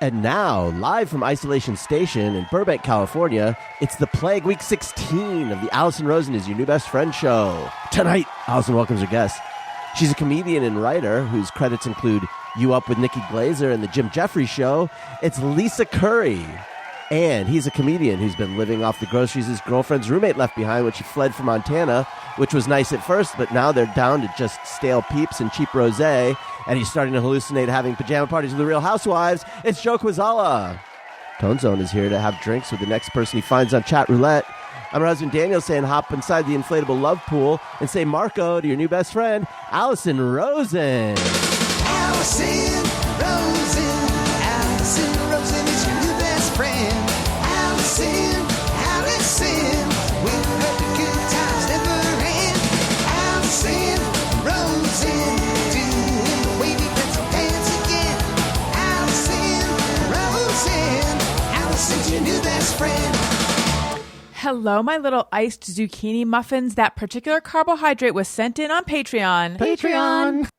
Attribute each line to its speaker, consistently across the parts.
Speaker 1: And now, live from Isolation Station in Burbank, California, it's the Plague Week 16 of the Alison Rosen is Your New Best Friend show. Tonight, Alison welcomes her guest. She's a comedian and writer whose credits include You Up with Nikki Glazer and The Jim Jeffries Show. It's Lisa Curry. And he's a comedian who's been living off the groceries his girlfriend's roommate left behind when she fled from Montana, which was nice at first, but now they're down to just stale peeps and cheap rosé, and he's starting to hallucinate having pajama parties with the Real Housewives. It's Joe Kwaczala. Tone Zone is here to have drinks with the next person he finds on chat roulette. I'm her husband Daniel saying hop inside the inflatable love pool and say Marco to your new best friend, Alison Rosen.
Speaker 2: Alison Rosen, Alison Rosen is your new best friend. Alison, Alison, with her the good times never end. Alison Rosen, doing the wavy pencil dance again. Alison Rosen, Alison's your new best friend.
Speaker 3: Hello, my little iced zucchini muffins. That particular carbohydrate was sent in on Patreon.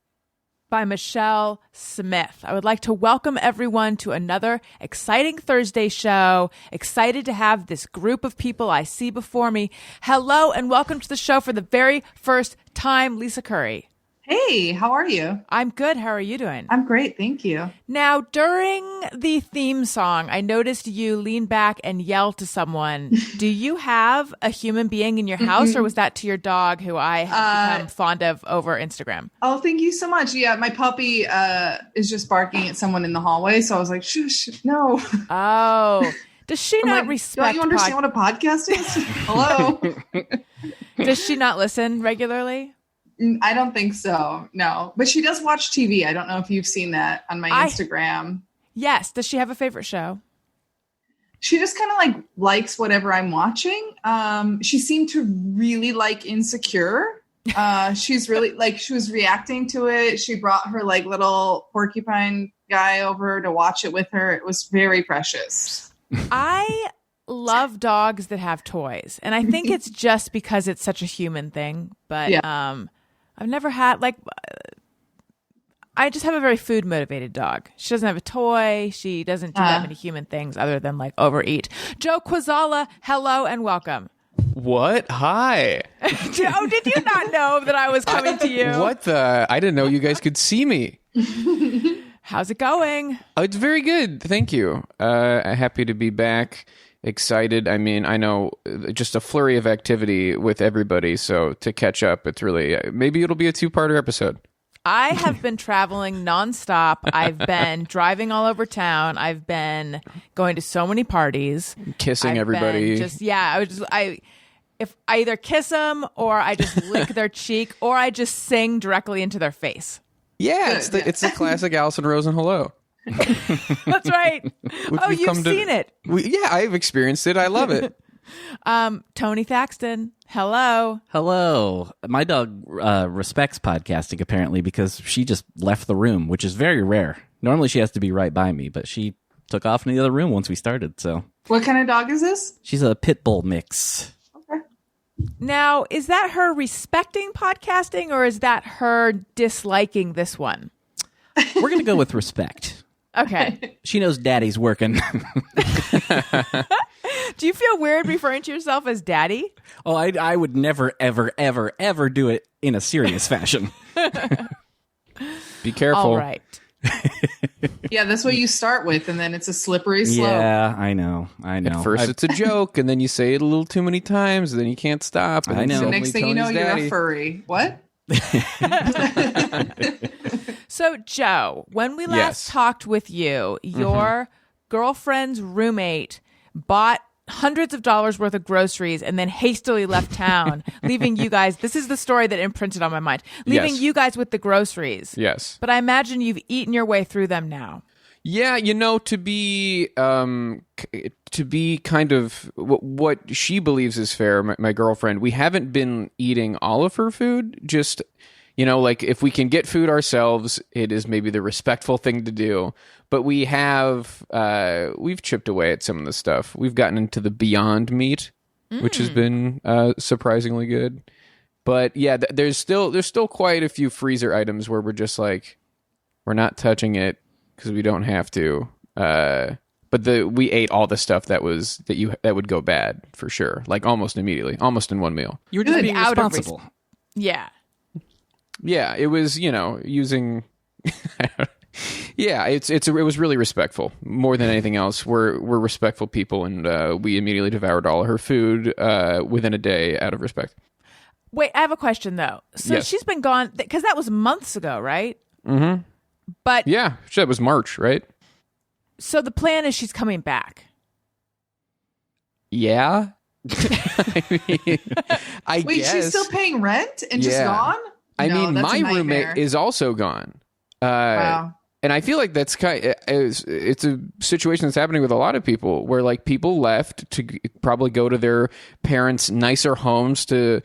Speaker 3: By Michelle Smith. I would like to welcome everyone to another exciting Thursday show. Excited to have this group of people I see before me. Hello and welcome to the show for the very first time, Lisa Curry.
Speaker 4: Hey, how are you?
Speaker 3: I'm good. How are you doing?
Speaker 4: I'm great, thank you.
Speaker 3: Now, during the theme song, I noticed you lean back and yell to someone. Do you have a human being in your house, or was that to your dog, who I have become fond of over Instagram?
Speaker 4: Oh, thank you so much. Yeah, my puppy is just barking at someone in the hallway, so I was like, shush, no.
Speaker 3: Oh, does she not respect?
Speaker 4: Don't you understand what a podcast is? Hello?
Speaker 3: Does she not listen regularly?
Speaker 4: I don't think so, no. But she does watch TV. I don't know if you've seen that on my Instagram.
Speaker 3: Yes. Does she have a favorite show?
Speaker 4: She just kind of likes whatever I'm watching. She seemed to really like Insecure. She's really she was reacting to it. She brought her little porcupine guy over to watch it with her. It was very precious. I
Speaker 3: love dogs that have toys. And I think it's just because it's such a human thing. But yeah. I've never had I just have a very food motivated dog. She doesn't have a toy. She doesn't do that many human things other than overeat. Joe Kwaczala, hello and welcome.
Speaker 5: What? Hi.
Speaker 3: Joe, did you not know that I was coming to you?
Speaker 5: What the? I didn't know you guys could see me.
Speaker 3: How's it going?
Speaker 5: It's very good. Thank you. Happy to be back. Excited. I mean, I know just a flurry of activity with everybody. So to catch up, it's really, maybe it'll be a 2-parter episode.
Speaker 3: I have been traveling nonstop. I've been driving all over town. I've been going to so many parties.
Speaker 5: Kissing everybody.
Speaker 3: If I either kiss them or I just lick their cheek or I just sing directly into their face.
Speaker 5: Yeah, it's the classic Alison Rosen hello.
Speaker 3: That's right. You've seen it.
Speaker 5: Yeah, I've experienced it. I love it.
Speaker 3: Tony Thaxton, hello.
Speaker 6: Hello. My dog respects podcasting, apparently, because she just left the room, which is very rare. Normally she has to be right by me, but she took off in the other room once we started. So,
Speaker 4: what kind of dog is this?
Speaker 6: She's a pit bull mix.
Speaker 4: Okay.
Speaker 3: Now, is that her respecting podcasting, or is that her disliking this one?
Speaker 6: We're going to go with respect.
Speaker 3: Okay.
Speaker 6: She knows daddy's working.
Speaker 3: Do you feel weird referring to yourself as daddy?
Speaker 6: Oh, I would never, ever, ever, ever do it in a serious fashion.
Speaker 5: Be careful.
Speaker 3: All right.
Speaker 4: Yeah, that's what you start with, and then it's a slippery slope.
Speaker 6: Yeah, I know.
Speaker 5: At first it's a joke, and then you say it a little too many times, and then you can't stop. And
Speaker 6: I know.
Speaker 4: The next thing you know,
Speaker 5: Tony's daddy.
Speaker 4: you're a furry. What?
Speaker 3: So, Joe, when we last talked with you, your girlfriend's roommate bought hundreds of dollars worth of groceries and then hastily left town, leaving you guys. This is the story that imprinted on my mind. Leaving you guys with the groceries.
Speaker 5: Yes.
Speaker 3: But I imagine you've eaten your way through them now.
Speaker 5: Yeah, to be kind of what she believes is fair, my girlfriend, we haven't been eating all of her food, just, if we can get food ourselves, it is maybe the respectful thing to do. But we've chipped away at some of the stuff. We've gotten into the Beyond Meat, which has been surprisingly good. But yeah, there's still quite a few freezer items where we're just we're not touching it because we don't have to. But we ate all the stuff that would go bad for sure, like almost immediately, almost in one meal.
Speaker 6: You were just
Speaker 3: Good.
Speaker 6: being
Speaker 3: Out of
Speaker 6: responsible.
Speaker 3: Yeah.
Speaker 5: Yeah, it was, using. Yeah, it was really respectful more than anything else. We're respectful people, and we immediately devoured all of her food within a day out of respect.
Speaker 3: Wait, I have a question though. So
Speaker 5: Yes.
Speaker 3: she's been gone because that was months ago, right?
Speaker 5: Mm-hmm.
Speaker 3: But
Speaker 5: Yeah, that was March, right?
Speaker 3: so the plan is she's coming back.
Speaker 5: Yeah. I
Speaker 4: Wait,
Speaker 5: guess.
Speaker 4: she's still paying rent and just
Speaker 5: Yeah.
Speaker 4: gone?
Speaker 5: I
Speaker 4: No,
Speaker 5: mean,
Speaker 4: that's
Speaker 5: my
Speaker 4: a nightmare.
Speaker 5: roommate is also gone.
Speaker 4: Wow.
Speaker 5: And I feel like that's it's a situation that's happening with a lot of people where like people left to probably go to their parents' nicer homes to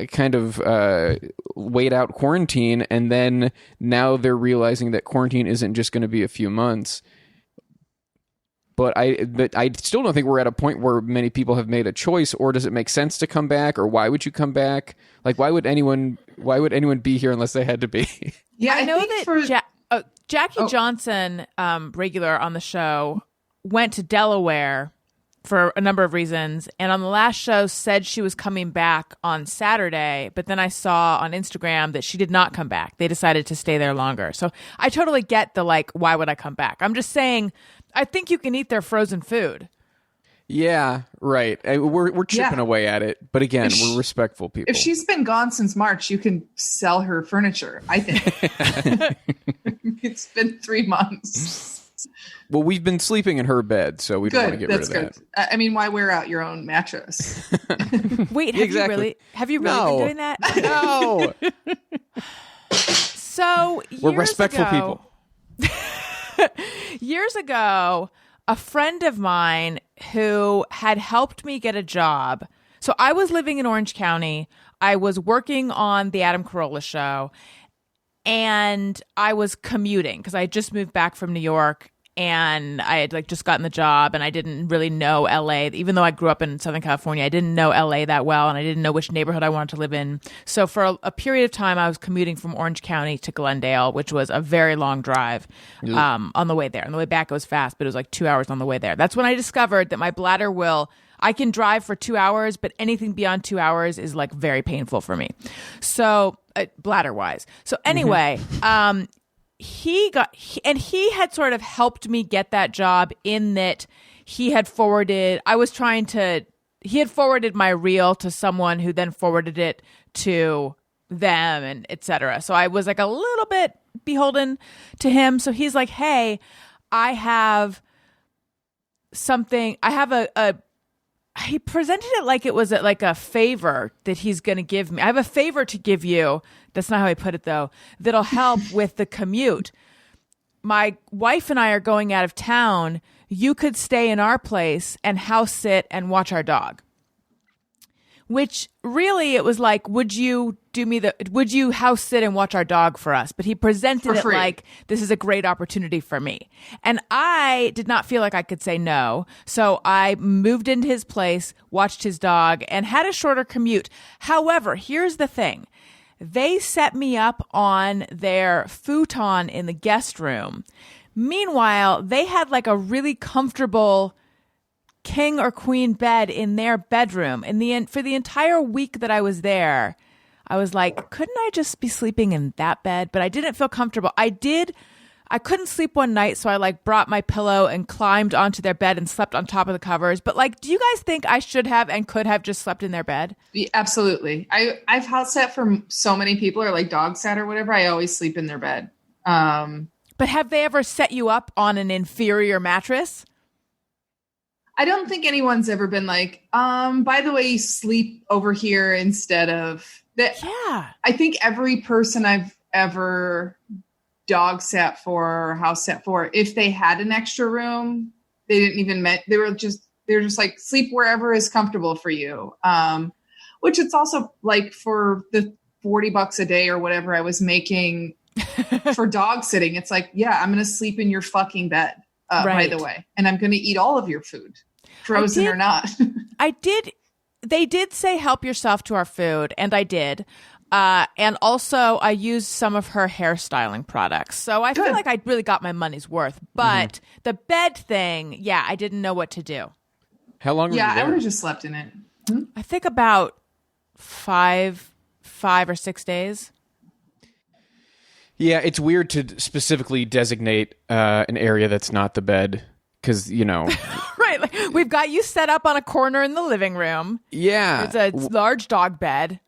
Speaker 5: kind of wait out quarantine. And then now they're realizing that quarantine isn't just going to be a few months. But I still don't think we're at a point where many people have made a choice, or does it make sense to come back, or why would you come back? Like, why would anyone be here unless they had to be?
Speaker 4: Yeah,
Speaker 3: I know
Speaker 4: think
Speaker 3: that
Speaker 4: for
Speaker 3: Jackie Johnson, regular on the show, went to Delaware for a number of reasons, and on the last show said she was coming back on Saturday, but then I saw on Instagram that she did not come back. They decided to stay there longer. So I totally get the like, why would I come back? I'm just saying, I think you can eat their frozen food.
Speaker 5: Yeah, right. We're chipping away at it, but again, we're respectful people.
Speaker 4: if she's been gone since March, you can sell her furniture, I think. It's been 3 months.
Speaker 5: Well, we've been sleeping in her bed, so we don't want to
Speaker 4: Good.
Speaker 5: get
Speaker 4: That's
Speaker 5: rid of
Speaker 4: good. I mean, why wear out your own mattress?
Speaker 3: Wait, have
Speaker 5: Exactly.
Speaker 3: you really
Speaker 5: No.
Speaker 3: been doing that?
Speaker 5: that. No,
Speaker 3: So
Speaker 5: we're
Speaker 3: years
Speaker 5: respectful
Speaker 3: ago-
Speaker 5: people.
Speaker 3: Years ago, a friend of mine who had helped me get a job. So I was living in Orange County. I was working on the Adam Carolla show, and I was commuting because I had just moved back from New York, and I had like just gotten the job, and I didn't really know LA. Even though I grew up in Southern California, I didn't know LA that well, and I didn't know which neighborhood I wanted to live in. So for a period of time, I was commuting from Orange County to Glendale, which was a very long drive on the way there. On the way back, it was fast, but it was like 2 hours on the way there. That's when I discovered that my bladder I can drive for 2 hours, but anything beyond 2 hours is like very painful for me. So bladder wise. So anyway, he had sort of helped me get that job in that he had forwarded my reel to someone who then forwarded it to them and etc. So I was like a little bit beholden to him. So he's like, hey, I have something, he presented it like it was like a favor that he's going to give me. I have a favor to give you. That's not how he put it, though. That'll help with the commute. My wife and I are going out of town. You could stay in our place and house sit and watch our dog. Which really, it was like, would you house sit and watch our dog for us? But he presented it like, this is a great opportunity for me. And I did not feel like I could say no. So I moved into his place, watched his dog, and had a shorter commute. However, here's the thing. They set me up on their futon in the guest room. Meanwhile, they had like a really comfortable king or queen bed in their bedroom. For the entire week that I was there, I was like, couldn't I just be sleeping in that bed? But I didn't feel comfortable. I couldn't sleep one night, so I like brought my pillow and climbed onto their bed and slept on top of the covers. But like, do you guys think I should have and could have just slept in their bed?
Speaker 4: Yeah, absolutely. I've house sat for so many people, or like dog sat or whatever. I always sleep in their bed.
Speaker 3: But have they ever set you up on an inferior mattress?
Speaker 4: I don't think anyone's ever been like, by the way, sleep over here instead of that.
Speaker 3: Yeah.
Speaker 4: I think every person I've ever dog sat for or house sat for, if they had an extra room, they didn't even they're just like, sleep wherever is comfortable for you. Which it's also like for the $40 a day or whatever I was making for dog sitting. It's like, yeah, I'm going to sleep in your fucking bed. By the way, and I'm going to eat all of your food, frozen or not.
Speaker 3: They did say help yourself to our food, and I did. And also, I used some of her hairstyling products. So I feel
Speaker 4: Good.
Speaker 3: like I really got my money's worth. But the bed thing, yeah, I didn't know what to do.
Speaker 5: How long were
Speaker 4: Yeah,
Speaker 5: you
Speaker 4: I
Speaker 5: there?
Speaker 4: would have just slept in it.
Speaker 3: I think about five or 6 days.
Speaker 5: Yeah, it's weird to specifically designate an area that's not the bed because,
Speaker 3: Right. Like, we've got you set up on a corner in the living room.
Speaker 5: yeah.
Speaker 3: It's a large dog bed.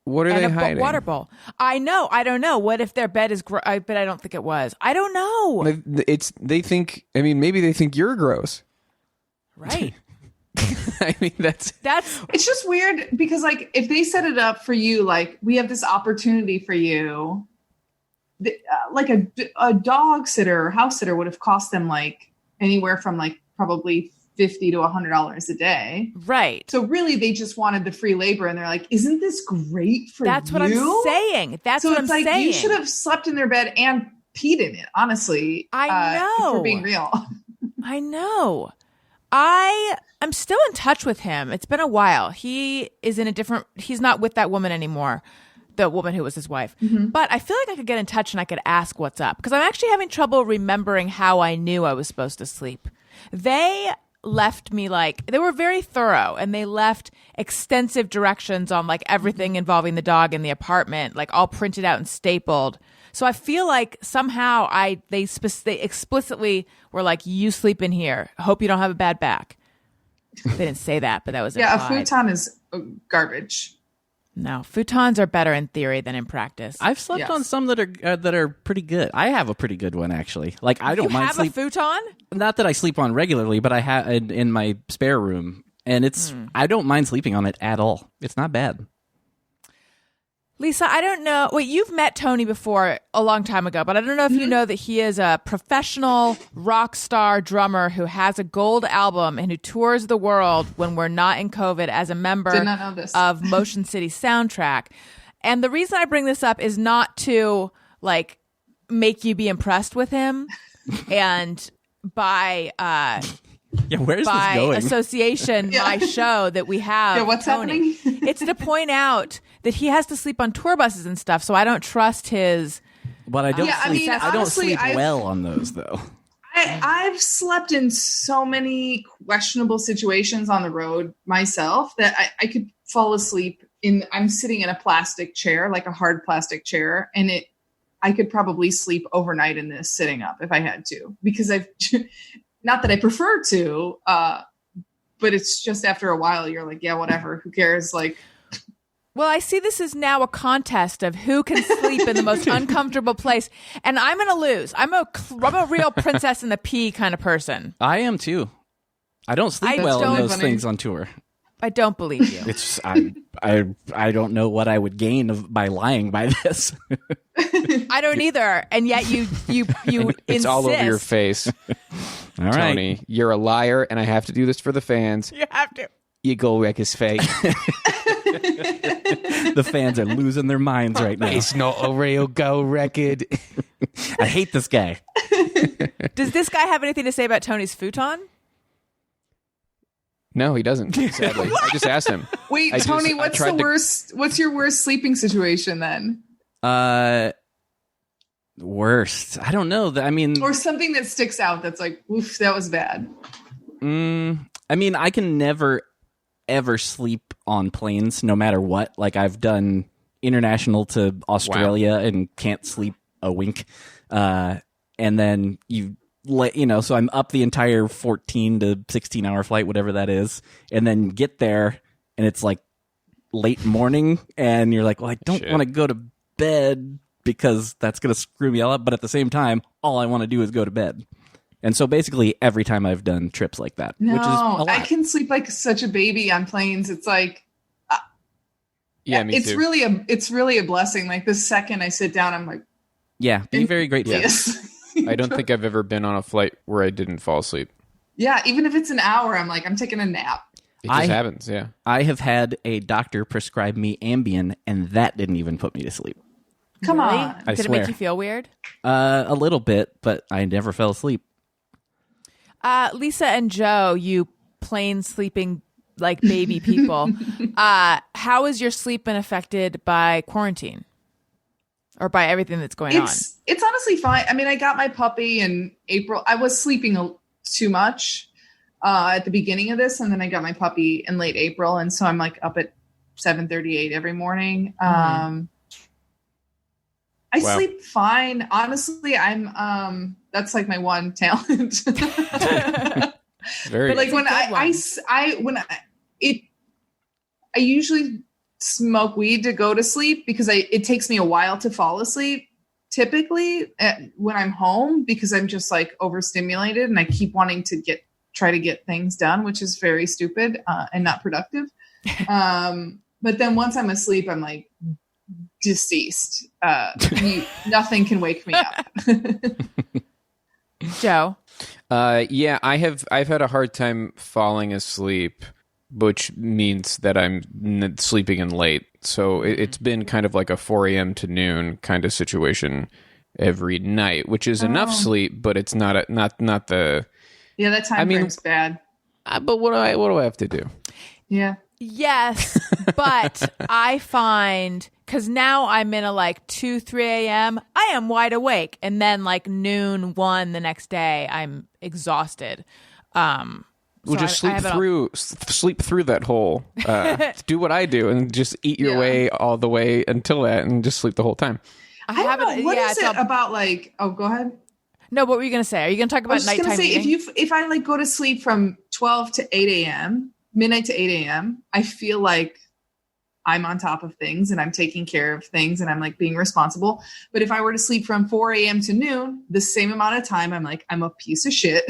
Speaker 5: What are
Speaker 3: And
Speaker 5: they
Speaker 3: a
Speaker 5: hiding?
Speaker 3: water bowl. I know. I don't know. What if their bed is but I don't think it was. I don't know.
Speaker 5: They think, maybe they think you're gross.
Speaker 3: Right.
Speaker 5: I mean, that's
Speaker 4: It's just weird because, like, if they set it up for you, like, we have this opportunity for you, like a dog sitter or house sitter would have cost them like anywhere from like probably $50 to $100 a day.
Speaker 3: Right.
Speaker 4: So really, they just wanted the free labor, and they're like, "Isn't this great for
Speaker 3: That's
Speaker 4: you?"
Speaker 3: what I'm saying. That's
Speaker 4: so
Speaker 3: what
Speaker 4: it's
Speaker 3: I'm
Speaker 4: like
Speaker 3: saying.
Speaker 4: you should have slept in their bed and peed in it. Honestly,
Speaker 3: I know.
Speaker 4: If we're being real.
Speaker 3: I know. I'm still in touch with him. It's been a while. He is in he's not with that woman anymore. The woman who was his wife. But I feel like I could get in touch and I could ask what's up. Because I'm actually having trouble remembering how I knew I was supposed to sleep. They left me they were very thorough, and they left extensive directions on like everything involving the dog in the apartment, like all printed out and stapled. So I feel like somehow they explicitly were like, you sleep in here. Hope you don't have a bad back. They didn't say that, but that was
Speaker 4: Yeah, a
Speaker 3: implied.
Speaker 4: futon is garbage.
Speaker 3: No, futons are better in theory than in practice.
Speaker 6: I've slept
Speaker 4: Yes.
Speaker 6: on some that are pretty good. I have a pretty good one actually. Like I don't
Speaker 3: you
Speaker 6: mind
Speaker 3: have
Speaker 6: sleep.
Speaker 3: a futon?
Speaker 6: Not that I sleep on regularly, but I have in my spare room, and it's I don't mind sleeping on it at all. It's not bad.
Speaker 3: Lisa, I don't know. Wait, you've met Tony before a long time ago, but I don't know if you know that he is a professional rock star drummer who has a gold album and who tours the world when we're not in COVID as a member
Speaker 4: Did not know this.
Speaker 3: of Motion City Soundtrack. And the reason I bring this up is not to like make you be impressed with him and by
Speaker 6: Yeah, where's this
Speaker 3: by
Speaker 6: going?
Speaker 3: association my show that we have.
Speaker 4: Yeah, what's
Speaker 3: Tony.
Speaker 4: happening?
Speaker 3: It's to point out that he has to sleep on tour buses and stuff, so I don't trust his.
Speaker 6: But I don't
Speaker 4: Yeah, I
Speaker 6: sleep.
Speaker 4: mean,
Speaker 6: I don't
Speaker 4: honestly,
Speaker 6: sleep well on those though.
Speaker 4: I've slept in so many questionable situations on the road myself that I could fall asleep I'm sitting in a plastic chair, like a hard plastic chair, and I could probably sleep overnight in this sitting up if I had to, because not that I prefer to, but it's just after a while you're like, yeah, whatever, who cares? Like,
Speaker 3: Well, I see this is now a contest of who can sleep in the most uncomfortable place, and I'm going to lose. I'm a real princess in the pea kind of person.
Speaker 6: I am too. I don't sleep
Speaker 3: I
Speaker 6: well in
Speaker 3: don't-
Speaker 6: those things on tour.
Speaker 3: I don't believe you.
Speaker 6: It's I don't know what I would gain by lying by this.
Speaker 3: I don't either, and yet you
Speaker 5: it's
Speaker 3: insist.
Speaker 5: all over your face.
Speaker 6: All right.
Speaker 5: Tony, you're a liar, and I have to do this for the fans.
Speaker 3: You have to.
Speaker 5: You go wreck his face.
Speaker 6: The fans are losing their minds right now.
Speaker 5: It's not a real go record.
Speaker 6: I hate this guy.
Speaker 3: Does this guy have anything to say about Tony's futon?
Speaker 5: No, he doesn't. Sadly, I just asked him.
Speaker 4: wait,
Speaker 5: I
Speaker 4: Tony,
Speaker 5: just- I
Speaker 4: what's
Speaker 5: tried
Speaker 4: the
Speaker 5: to-
Speaker 4: worst? What's your worst sleeping situation then?
Speaker 6: Worst. I don't know. I mean,
Speaker 4: Or something that sticks out that's like, oof, that was bad.
Speaker 6: I mean, I can never ever sleep on planes, no matter what. Like I've done international to Australia and can't sleep a wink. And then so I'm up the entire 14 to 16 hour flight, whatever that is, and then get there and it's like late morning and you're like, well, I don't want to go to bed because that's going to screw me all up. But at the same time, all I want to do is go to bed. And so basically every time I've done trips like that,
Speaker 4: No,
Speaker 6: which is a lot.
Speaker 4: I can sleep like such a baby on planes. It's like,
Speaker 5: Yeah, me
Speaker 4: it's
Speaker 5: too.
Speaker 4: it's really a blessing. Like the second I sit down, I'm like,
Speaker 6: Yeah, be very grateful.
Speaker 4: yes.
Speaker 5: I don't think I've ever been on a flight where I didn't fall asleep.
Speaker 4: Yeah, even if it's an hour, I'm like, I'm taking a nap.
Speaker 5: It just happens, yeah.
Speaker 6: I have had a doctor prescribe me Ambien, and that didn't even put me to sleep.
Speaker 4: Come
Speaker 3: Really?
Speaker 4: on.
Speaker 6: I
Speaker 3: Did
Speaker 6: swear.
Speaker 3: it make you feel weird?
Speaker 6: A little bit, but I never fell asleep.
Speaker 3: Lisa and Joe, you plane sleeping like baby people. How has your sleep been affected by quarantine or by everything that's going on?
Speaker 4: It's honestly fine. I mean, I got my puppy in April. I was sleeping too much at the beginning of this, and then I got my puppy in late April, and so I'm like up at 7:38 every morning. I sleep fine. Honestly, I'm that's like my one talent.
Speaker 5: Very
Speaker 4: but like when I usually smoke weed to go to sleep because it takes me a while to fall asleep typically when I'm home because I'm just like overstimulated and I keep wanting to try to get things done, which is very stupid and not productive. But then once I'm asleep, I'm like deceased. Nothing can wake me up.
Speaker 3: Joe?
Speaker 5: Yeah, I've had a hard time falling asleep, which means that I'm sleeping in late. So it's been kind of like a 4 a.m. to noon kind of situation every night, which is enough sleep, but it's not the.
Speaker 4: Yeah, that time frame's bad.
Speaker 5: But what do I have to do?
Speaker 4: Yeah.
Speaker 3: Yes, but I find, because now I'm in a like 2, 3 a.m., I am wide awake. And then like noon, 1 the next day, I'm exhausted.
Speaker 5: Well, just sleep through that whole, do what I do and just eat your way all the way until that and just sleep the whole time.
Speaker 4: I don't know. What is it about like, oh, go ahead.
Speaker 3: No, what were you going to say? Are you going to talk about nighttime? I was going to say, if I like go to sleep from 12 to 8 a.m., midnight to 8 a.m., I feel like I'm on top of things and I'm taking care of things and I'm like being responsible. But if I were to sleep from 4 a.m. to noon, the same amount of time, I'm like, I'm a piece of shit.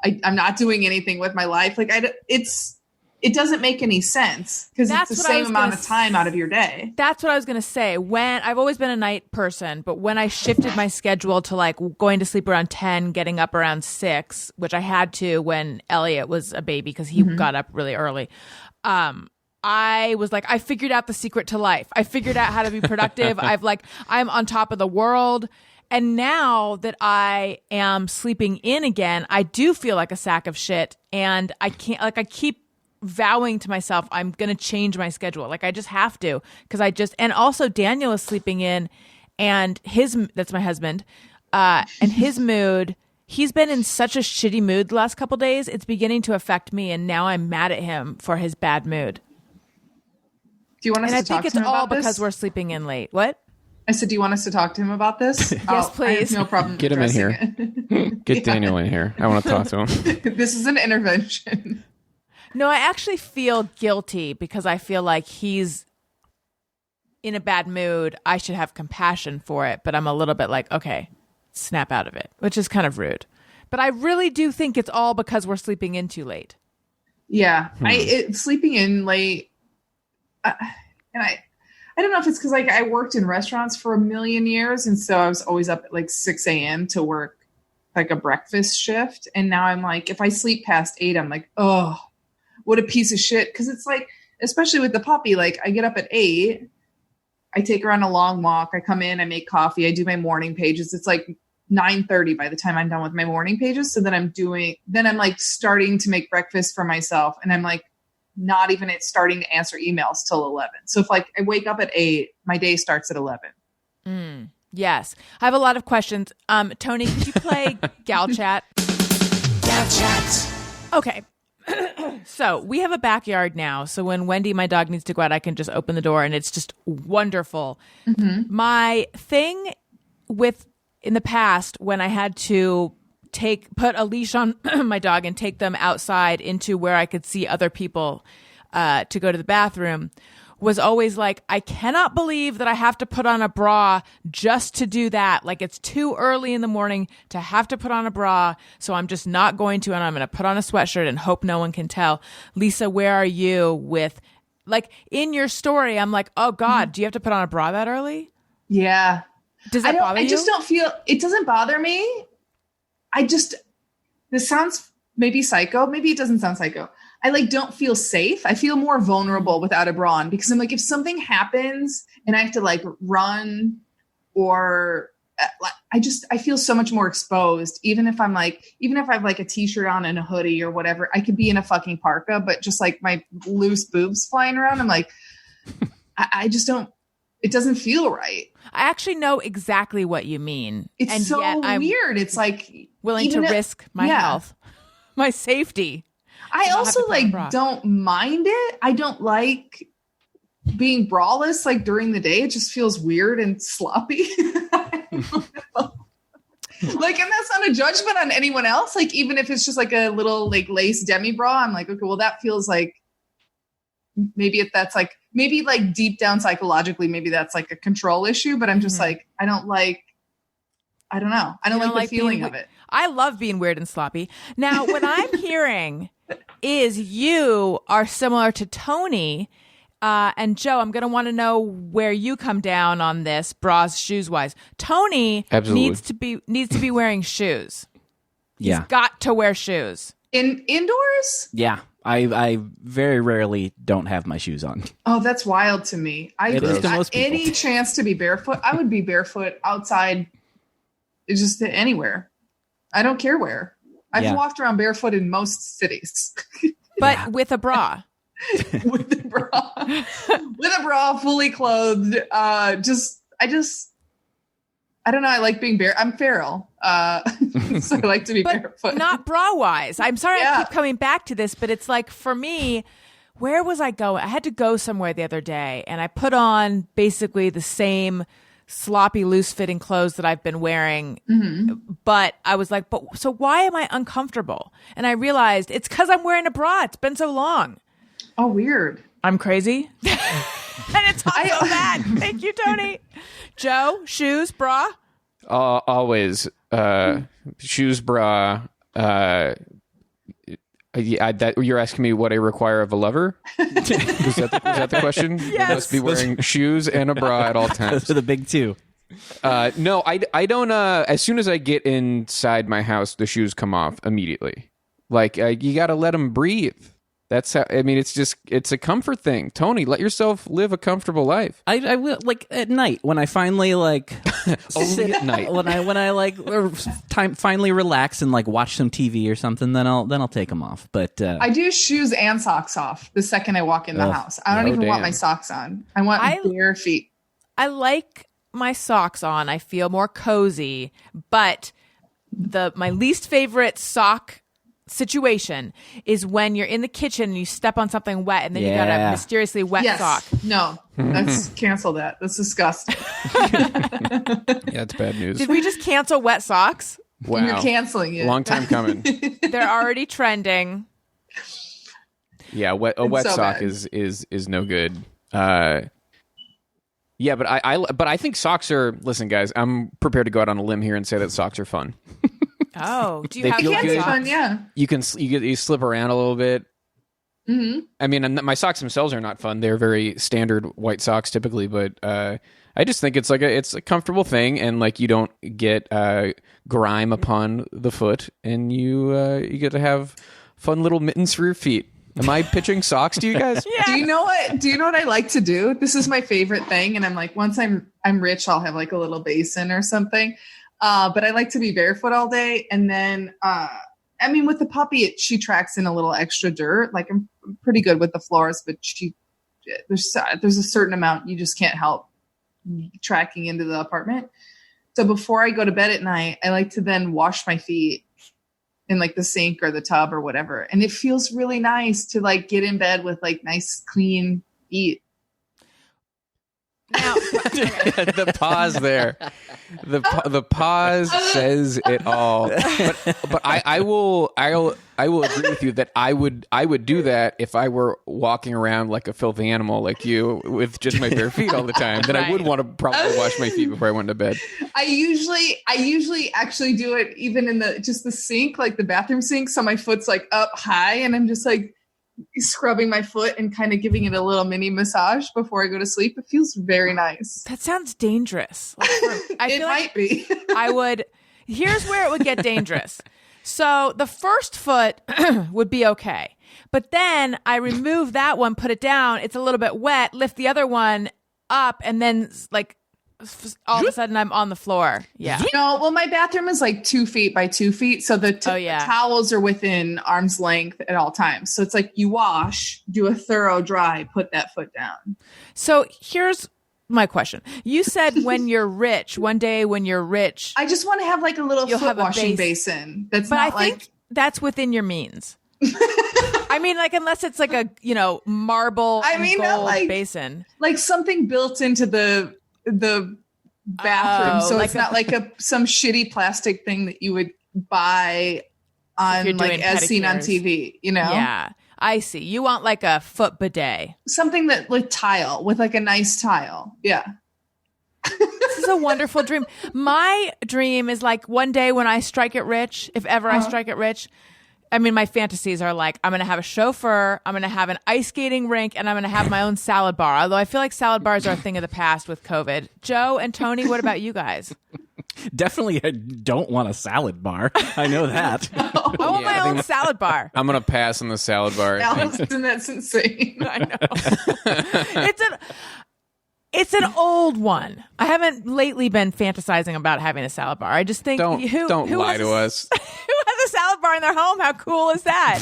Speaker 3: I'm not doing anything with my life. Like it doesn't make any sense because it's the same amount of time out of your day. That's what I was going to say. When I've always been a night person, but when I shifted my schedule to like going to sleep around 10, getting up around 6, which I had to when Elliot was a baby because he got up really early. I was like, I figured out the secret to life. I figured out how to be productive. I'm on top of the world. And now that I am sleeping in again, I do feel like a sack of shit. And I can't, like, I keep vowing to myself, I'm going to change my schedule. Like, I just have to. And also Daniel is sleeping in and that's my husband, and his mood, he's been in such a shitty mood the last couple days. It's beginning to affect me. And now I'm mad at him for his bad mood.
Speaker 4: Do you want us to talk to him about this?
Speaker 3: And I think it's all because we're sleeping in late. What?
Speaker 4: I said, do you want us to talk to him about this?
Speaker 3: Yes, please.
Speaker 4: I have no problem.
Speaker 5: Get him in here. Get Daniel in here. I want to talk to him.
Speaker 4: This is an intervention.
Speaker 3: No, I actually feel guilty because I feel like he's in a bad mood. I should have compassion for it, but I'm a little bit like, okay, snap out of it, which is kind of rude. But I really do think it's all because we're sleeping in too late.
Speaker 4: Yeah, sleeping in late, and I don't know if it's because like I worked in restaurants for a million years, and so I was always up at like 6 a.m. to work like a breakfast shift, and now I'm like, if I sleep past 8, I'm like, oh, what a piece of shit. Because it's like, especially with the puppy, like I get up at 8, I take her on a long walk, I come in, I make coffee, I do my morning pages. It's like 9:30 by the time I'm done with my morning pages. So then I'm like starting to make breakfast for myself, and I'm like not even starting to answer emails till 11. So if like I wake up at 8, my day starts at 11.
Speaker 3: Yes. I have a lot of questions. Tony, could you play Gal Chat?
Speaker 2: Gal Chat.
Speaker 3: Okay. So we have a backyard now. So when Wendy, my dog, needs to go out, I can just open the door and it's just wonderful. Mm-hmm. My thing in the past, when I had to put a leash on my dog and take them outside into where I could see other people to go to the bathroom, was always like, I cannot believe that I have to put on a bra just to do that. Like, it's too early in the morning to have to put on a bra, so I'm just not going to, and I'm going to put on a sweatshirt and hope no one can tell. Lisa, where are you with, like, in your story, I'm like, oh God, do you have to put on a bra that early?
Speaker 4: Yeah.
Speaker 3: Does that bother you?
Speaker 4: I just don't feel, it doesn't bother me. This sounds maybe psycho. Maybe it doesn't sound psycho. I like don't feel safe. I feel more vulnerable without a bra on because I'm like, if something happens and I have to like run or I feel so much more exposed. Even if I have like a t-shirt on and a hoodie or whatever, I could be in a fucking parka, but just like my loose boobs flying around, I'm like, I just don't, it doesn't feel right.
Speaker 3: I actually know exactly what you mean.
Speaker 4: It's
Speaker 3: and
Speaker 4: so
Speaker 3: yet I'm
Speaker 4: weird. It's like
Speaker 3: willing to risk my health, my safety.
Speaker 4: I also like don't mind it. I don't like being braless like during the day. It just feels weird and sloppy. Like, and that's not a judgment on anyone else. Like, even if it's just like a little like lace demi bra, I'm like, okay, well, that feels like maybe maybe like deep down psychologically, maybe that's like a control issue. But I'm just like, I don't know. I don't like the feeling of it.
Speaker 3: I love being weird and sloppy. Now, what I'm hearing is you are similar to Tony. And Joe, I'm going to want to know where you come down on this, bras, shoes wise. Tony needs to be wearing shoes.
Speaker 6: Yeah.
Speaker 3: He's got to wear shoes.
Speaker 4: Indoors?
Speaker 6: Yeah. I very rarely don't have my shoes on.
Speaker 4: Oh, that's wild to me.
Speaker 6: It is to most people.
Speaker 4: Any chance to be barefoot, I would be barefoot outside, just anywhere. I don't care where. I've walked around barefoot in most cities.
Speaker 3: But with a bra.
Speaker 4: With a bra, fully clothed. I don't know. I like being bare. I'm feral, so I like to be barefoot.
Speaker 3: Not bra wise. I'm sorry I keep coming back to this, but it's like for me, where was I going? I had to go somewhere the other day, and I put on basically the same sloppy, loose fitting clothes that I've been wearing. Mm-hmm. But I was like, so why am I uncomfortable? And I realized it's because I'm wearing a bra. It's been so long.
Speaker 4: Oh, weird.
Speaker 3: I'm crazy. And it's not so bad. Thank you, Tony. Joe, shoes, bra?
Speaker 5: Always. Shoes, bra. You're asking me what I require of a lover? Was that the question?
Speaker 3: Yes.
Speaker 5: I must be wearing shoes and a bra at all times.
Speaker 6: Those are the big two.
Speaker 5: No, I don't. As soon as I get inside my house, the shoes come off immediately. Like, you got to let them breathe. That's how, I mean, it's a comfort thing. Tony, let yourself live a comfortable life.
Speaker 6: I will, like, at night when I finally like
Speaker 5: only at night
Speaker 6: when I like finally relax and like watch some TV or something, then I'll take them off. But
Speaker 4: I do shoes and socks off the second I walk in the house. I don't even want my socks on. I want bare feet.
Speaker 3: I like my socks on. I feel more cozy, but my least favorite sock situation is when you're in the kitchen and you step on something wet and then you got a mysteriously wet sock.
Speaker 4: No, let's cancel that. That's disgusting.
Speaker 5: Yeah, it's bad news.
Speaker 3: Did we just cancel wet socks?
Speaker 5: Wow.
Speaker 4: You're canceling it.
Speaker 5: Long time coming.
Speaker 3: They're already trending.
Speaker 5: Yeah, a wet sock
Speaker 4: bad.
Speaker 5: is no good. Yeah, but I think socks are. Listen, guys, I'm prepared to go out on a limb here and say that socks are fun.
Speaker 3: Oh, do you
Speaker 5: They
Speaker 3: have
Speaker 5: feel
Speaker 3: socks?
Speaker 5: good.
Speaker 4: Fun, yeah.
Speaker 5: You slip around a little bit.
Speaker 4: Mm-hmm.
Speaker 5: I mean, my socks themselves are not fun. They're very standard white socks typically, but I just think it's a comfortable thing, and like you don't get grime upon the foot, and you get to have fun little mittens for your feet. Am I pitching socks to you guys?
Speaker 3: Yeah.
Speaker 4: Do you know what I like to do? This is my favorite thing, and I'm like, once I'm rich, I'll have like a little basin or something. But I like to be barefoot all day. And then, I mean, with the puppy, she tracks in a little extra dirt. Like I'm pretty good with the floors, but there's a certain amount you just can't help tracking into the apartment. So before I go to bed at night, I like to then wash my feet in like the sink or the tub or whatever. And it feels really nice to like get in bed with like nice, clean feet.
Speaker 3: Now,
Speaker 5: The pause there. The pause says it all. But I will agree with you that I would do that if I were walking around like a filthy animal like you with just my bare feet all the time. Then I would want to probably wash my feet before I went to bed.
Speaker 4: I usually actually do it even in the sink, like the bathroom sink. So my foot's like up high and I'm just like scrubbing my foot and kind of giving it a little mini massage before I go to sleep. It feels very nice.
Speaker 3: that sounds dangerous. Like,
Speaker 4: It might be.
Speaker 3: Here's where it would get dangerous. So the first foot would be okay. But then I remove that one, put it down. It's a little bit wet, lift the other one up, and then like all of a sudden I'm on the floor. Yeah.
Speaker 4: No, well, my bathroom is like 2 feet by 2 feet. So the towels are within arm's length at all times. So it's like you wash, do a thorough dry, put that foot down.
Speaker 3: So here's my question. You said when you're rich, one day when you're rich.
Speaker 4: I just want to have like a little
Speaker 3: You'll
Speaker 4: foot
Speaker 3: have a
Speaker 4: washing basin. That's
Speaker 3: but
Speaker 4: not
Speaker 3: I think that's within your means. I mean, like, unless it's like a, marble gold basin.
Speaker 4: Like something built into the bathroom. So
Speaker 3: like
Speaker 4: it's not like some shitty plastic thing that you would buy on like as seen on TV,
Speaker 3: Yeah. I see. You want like a foot bidet.
Speaker 4: Something that like tile with like a nice tile. Yeah.
Speaker 3: This is a wonderful dream. My dream is like one day when I strike it rich, if ever I strike it rich, I mean, my fantasies are like, I'm going to have a chauffeur, I'm going to have an ice skating rink, and I'm going to have my own salad bar. Although I feel like salad bars are a thing of the past with COVID. Joe and Tony, what about you guys?
Speaker 6: Definitely, I don't want a salad bar. I know that.
Speaker 3: I want my own salad bar.
Speaker 5: I'm going to pass on the salad bar.
Speaker 4: Alison, that's insane.
Speaker 3: I know. It's an old one. I haven't lately been fantasizing about having a salad bar. I just think
Speaker 5: don't lie to us.
Speaker 3: Who has a salad bar in their home? How cool is that?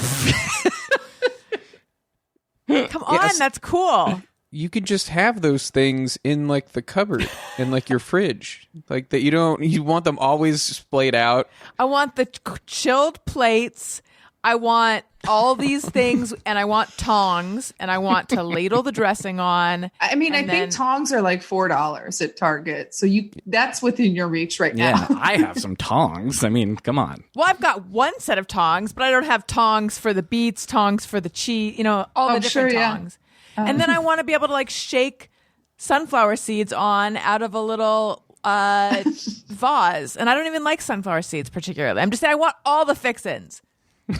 Speaker 3: Come on, that's cool.
Speaker 5: You could just have those things in like the cupboard in like your fridge, like that. You want them always splayed out.
Speaker 3: I want the chilled plates. I want all these things, and I want tongs, and I want to ladle the dressing on.
Speaker 4: I mean, I think tongs are like $4 at Target. So that's within your reach right now.
Speaker 6: Yeah, I have some tongs. I mean, come on.
Speaker 3: Well, I've got one set of tongs, but I don't have tongs for the beets, tongs for the cheese, all the different tongs. Yeah. And then I want to be able to like shake sunflower seeds out of a little vase. And I don't even like sunflower seeds particularly. I'm just saying I want all the fixins.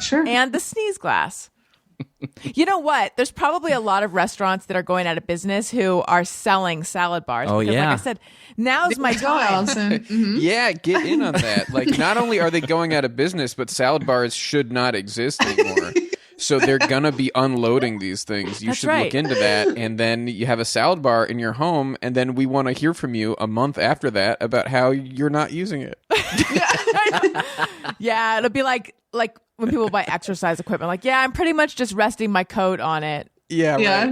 Speaker 4: Sure.
Speaker 3: And the sneeze glass. You know what? There's probably a lot of restaurants that are going out of business who are selling salad bars.
Speaker 6: Oh,
Speaker 3: because,
Speaker 6: yeah.
Speaker 3: Like I said, now's my
Speaker 4: Go,
Speaker 3: time.
Speaker 4: Alison. Mm-hmm.
Speaker 5: Yeah, get in on that. Like, not only are they going out of business, but salad bars should not exist anymore. So they're going to be unloading these things. You should look into that. And then you have a salad bar in your home. And then we want to hear from you a month after that about how you're not using it.
Speaker 3: Yeah, it'll be like when people buy exercise equipment. Like, yeah, I'm pretty much just resting my coat on it.
Speaker 5: Yeah,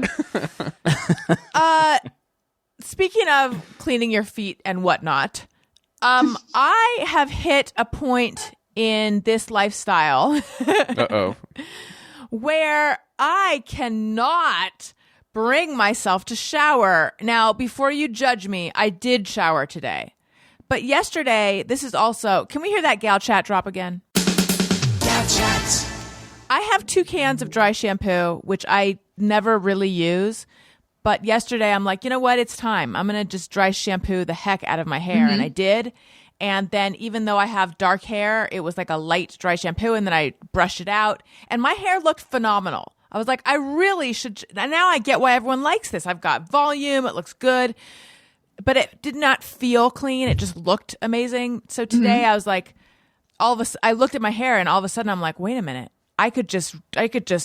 Speaker 5: right.
Speaker 3: Speaking of cleaning your feet and whatnot, I have hit a point in this lifestyle where I cannot bring myself to shower. Now, before you judge me, I did shower today. But yesterday, this is also... Can we hear that gal chat drop again?
Speaker 2: Gal chat.
Speaker 3: I have 2 cans of dry shampoo, which I never really use. But yesterday, I'm like, you know what? It's time. I'm going to just dry shampoo the heck out of my hair. And I did. And then even though I have dark hair, it was like a light dry shampoo. And then I brushed it out. And my hair looked phenomenal. I was like, I really should. And now I get why everyone likes this. I've got volume. It looks good. But it did not feel clean. It just looked amazing. So today I was like, I looked at my hair and all of a sudden I'm like, wait a minute. I could just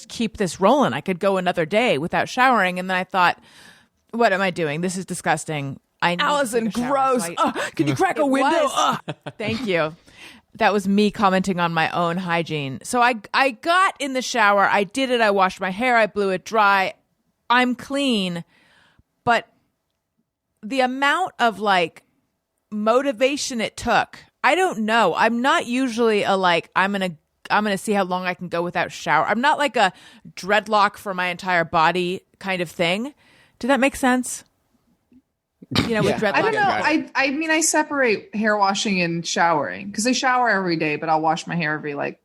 Speaker 3: keep this rolling. I could go another day without showering. And then I thought, what am I doing? This is disgusting.
Speaker 7: Alison, gross.
Speaker 3: So
Speaker 7: Can you crack a window?
Speaker 3: Thank you. That was me commenting on my own hygiene. So I got in the shower. I did it. I washed my hair. I blew it dry. I'm clean. But the amount of like motivation it took, I don't know. I'm not usually I'm going to see how long I can go without shower. I'm not like a dreadlock for my entire body kind of thing. Did that make sense? With dreadlock.
Speaker 4: I don't know. I mean, I separate hair washing and showering because I shower every day, but I'll wash my hair every like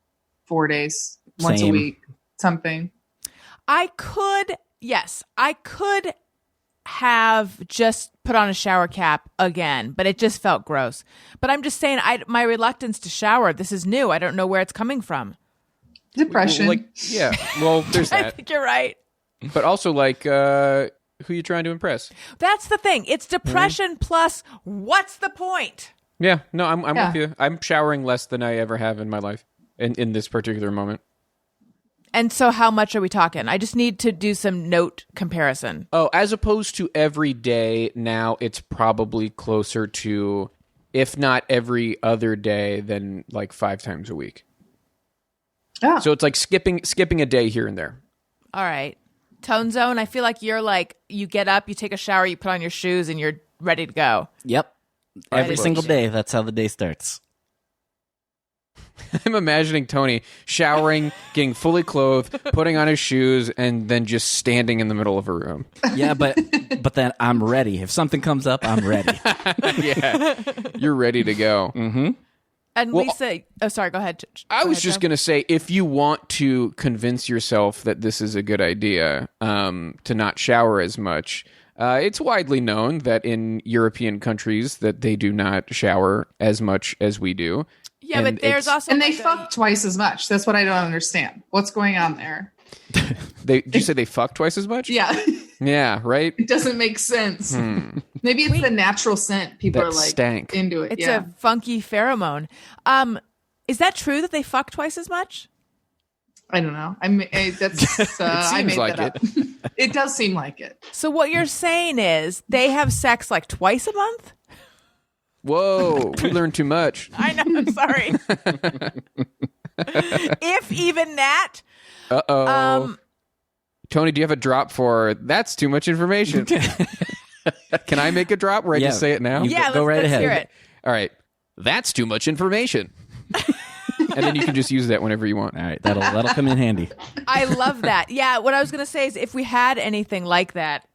Speaker 4: 4 days, once a week, something. I could have just put on a shower cap again, but it just felt gross. But I'm just saying, my reluctance to shower, this is new. I don't know where it's coming from. Depression.
Speaker 5: There's that.
Speaker 3: I think you're right.
Speaker 5: But also, who are you trying to impress?
Speaker 3: That's the thing. It's depression plus what's the point?
Speaker 5: Yeah, no, I'm with you. I'm showering less than I ever have in my life in this particular moment.
Speaker 3: And so how much are we talking? I just need to do some note comparison.
Speaker 5: Oh, as opposed to every day, now it's probably closer to, if not every other day, then like 5 times a week.
Speaker 4: Oh.
Speaker 5: So it's like skipping a day here and there.
Speaker 3: All right. Tone Zone, I feel like you're like, you get up, you take a shower, you put on your shoes, and you're ready to go.
Speaker 6: Yep. Every single day, that's how the day starts.
Speaker 5: I'm imagining Tony showering, getting fully clothed, putting on his shoes, and then just standing in the middle of a room.
Speaker 6: Yeah, but then I'm ready. If something comes up, I'm ready.
Speaker 5: Yeah, you're ready to go.
Speaker 6: Mm-hmm.
Speaker 3: And
Speaker 5: Well,
Speaker 3: Lisa, oh, sorry, go ahead.
Speaker 5: I was just going to say, if you want to convince yourself that this is a good idea, to not shower as much, it's widely known that in European countries that they do not shower as much as we do.
Speaker 3: Yeah,
Speaker 5: And
Speaker 3: but there's also...
Speaker 4: And they
Speaker 3: like
Speaker 4: fuck twice as much. That's what I don't understand. What's going on there?
Speaker 5: Did you say they fuck twice as much?
Speaker 4: Yeah.
Speaker 5: Yeah, right?
Speaker 4: It doesn't make sense. Maybe it's the natural scent. People
Speaker 5: That
Speaker 4: are like
Speaker 5: stank.
Speaker 4: into it.
Speaker 3: It's
Speaker 4: yeah.
Speaker 3: a funky pheromone. Is that true that they fuck twice as much?
Speaker 4: I don't know. That's I
Speaker 5: seems
Speaker 4: made
Speaker 5: like
Speaker 4: that up. It does seem like it.
Speaker 3: So what you're saying is they have sex like twice a month?
Speaker 5: Whoa, we learned too much.
Speaker 3: I know, I'm sorry. If even that.
Speaker 5: Uh-oh. Tony, do you have a drop for that's too much information? Can I make a drop where I just say it now?
Speaker 3: Yeah,
Speaker 6: go right
Speaker 3: let's
Speaker 6: ahead.
Speaker 3: hear it.
Speaker 5: All right. That's too much information. And then you can just use that whenever you want.
Speaker 6: All right, that'll come in handy.
Speaker 3: I love that. Yeah, what I was going to say is if we had anything like that,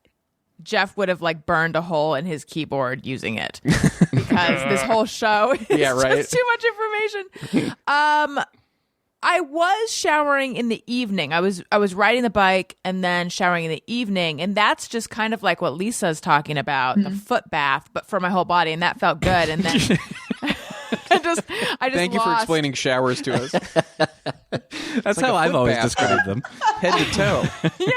Speaker 3: Jeff would have like burned a hole in his keyboard using it because this whole show is just too much information. I was showering in the evening. I was riding the bike and then showering in the evening, and that's just kind of like what Lisa's talking about, the foot bath, but for my whole body, and that felt good. And then I just
Speaker 5: Thank you for explaining showers to us.
Speaker 6: That's
Speaker 5: like
Speaker 6: how
Speaker 5: a
Speaker 6: I've
Speaker 5: foot
Speaker 6: always
Speaker 5: bath.
Speaker 6: described them.
Speaker 5: Head to toe.
Speaker 3: Yeah.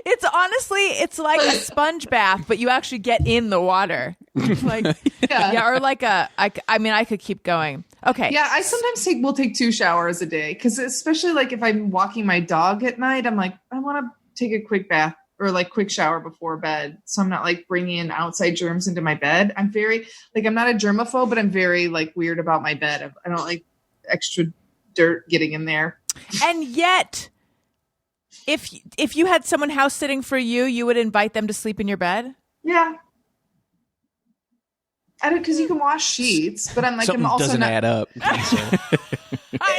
Speaker 3: It's like a sponge bath, but you actually get in the water. Like, yeah, or like I mean, I could keep going. Okay.
Speaker 4: Yeah, I sometimes will take 2 showers a day because especially like if I'm walking my dog at night, I'm like, I want to take a quick bath or like quick shower before bed. So I'm not like bringing in outside germs into my bed. I'm very like, I'm not a germaphobe, but I'm very like weird about my bed. I don't like extra dirt getting in there.
Speaker 3: And yet, if you had someone house sitting for you, you would invite them to sleep in your bed?
Speaker 4: Yeah. I don't, because you can wash sheets, but I'm like,
Speaker 5: Something
Speaker 4: I'm also
Speaker 5: doesn't
Speaker 4: not.
Speaker 5: add up.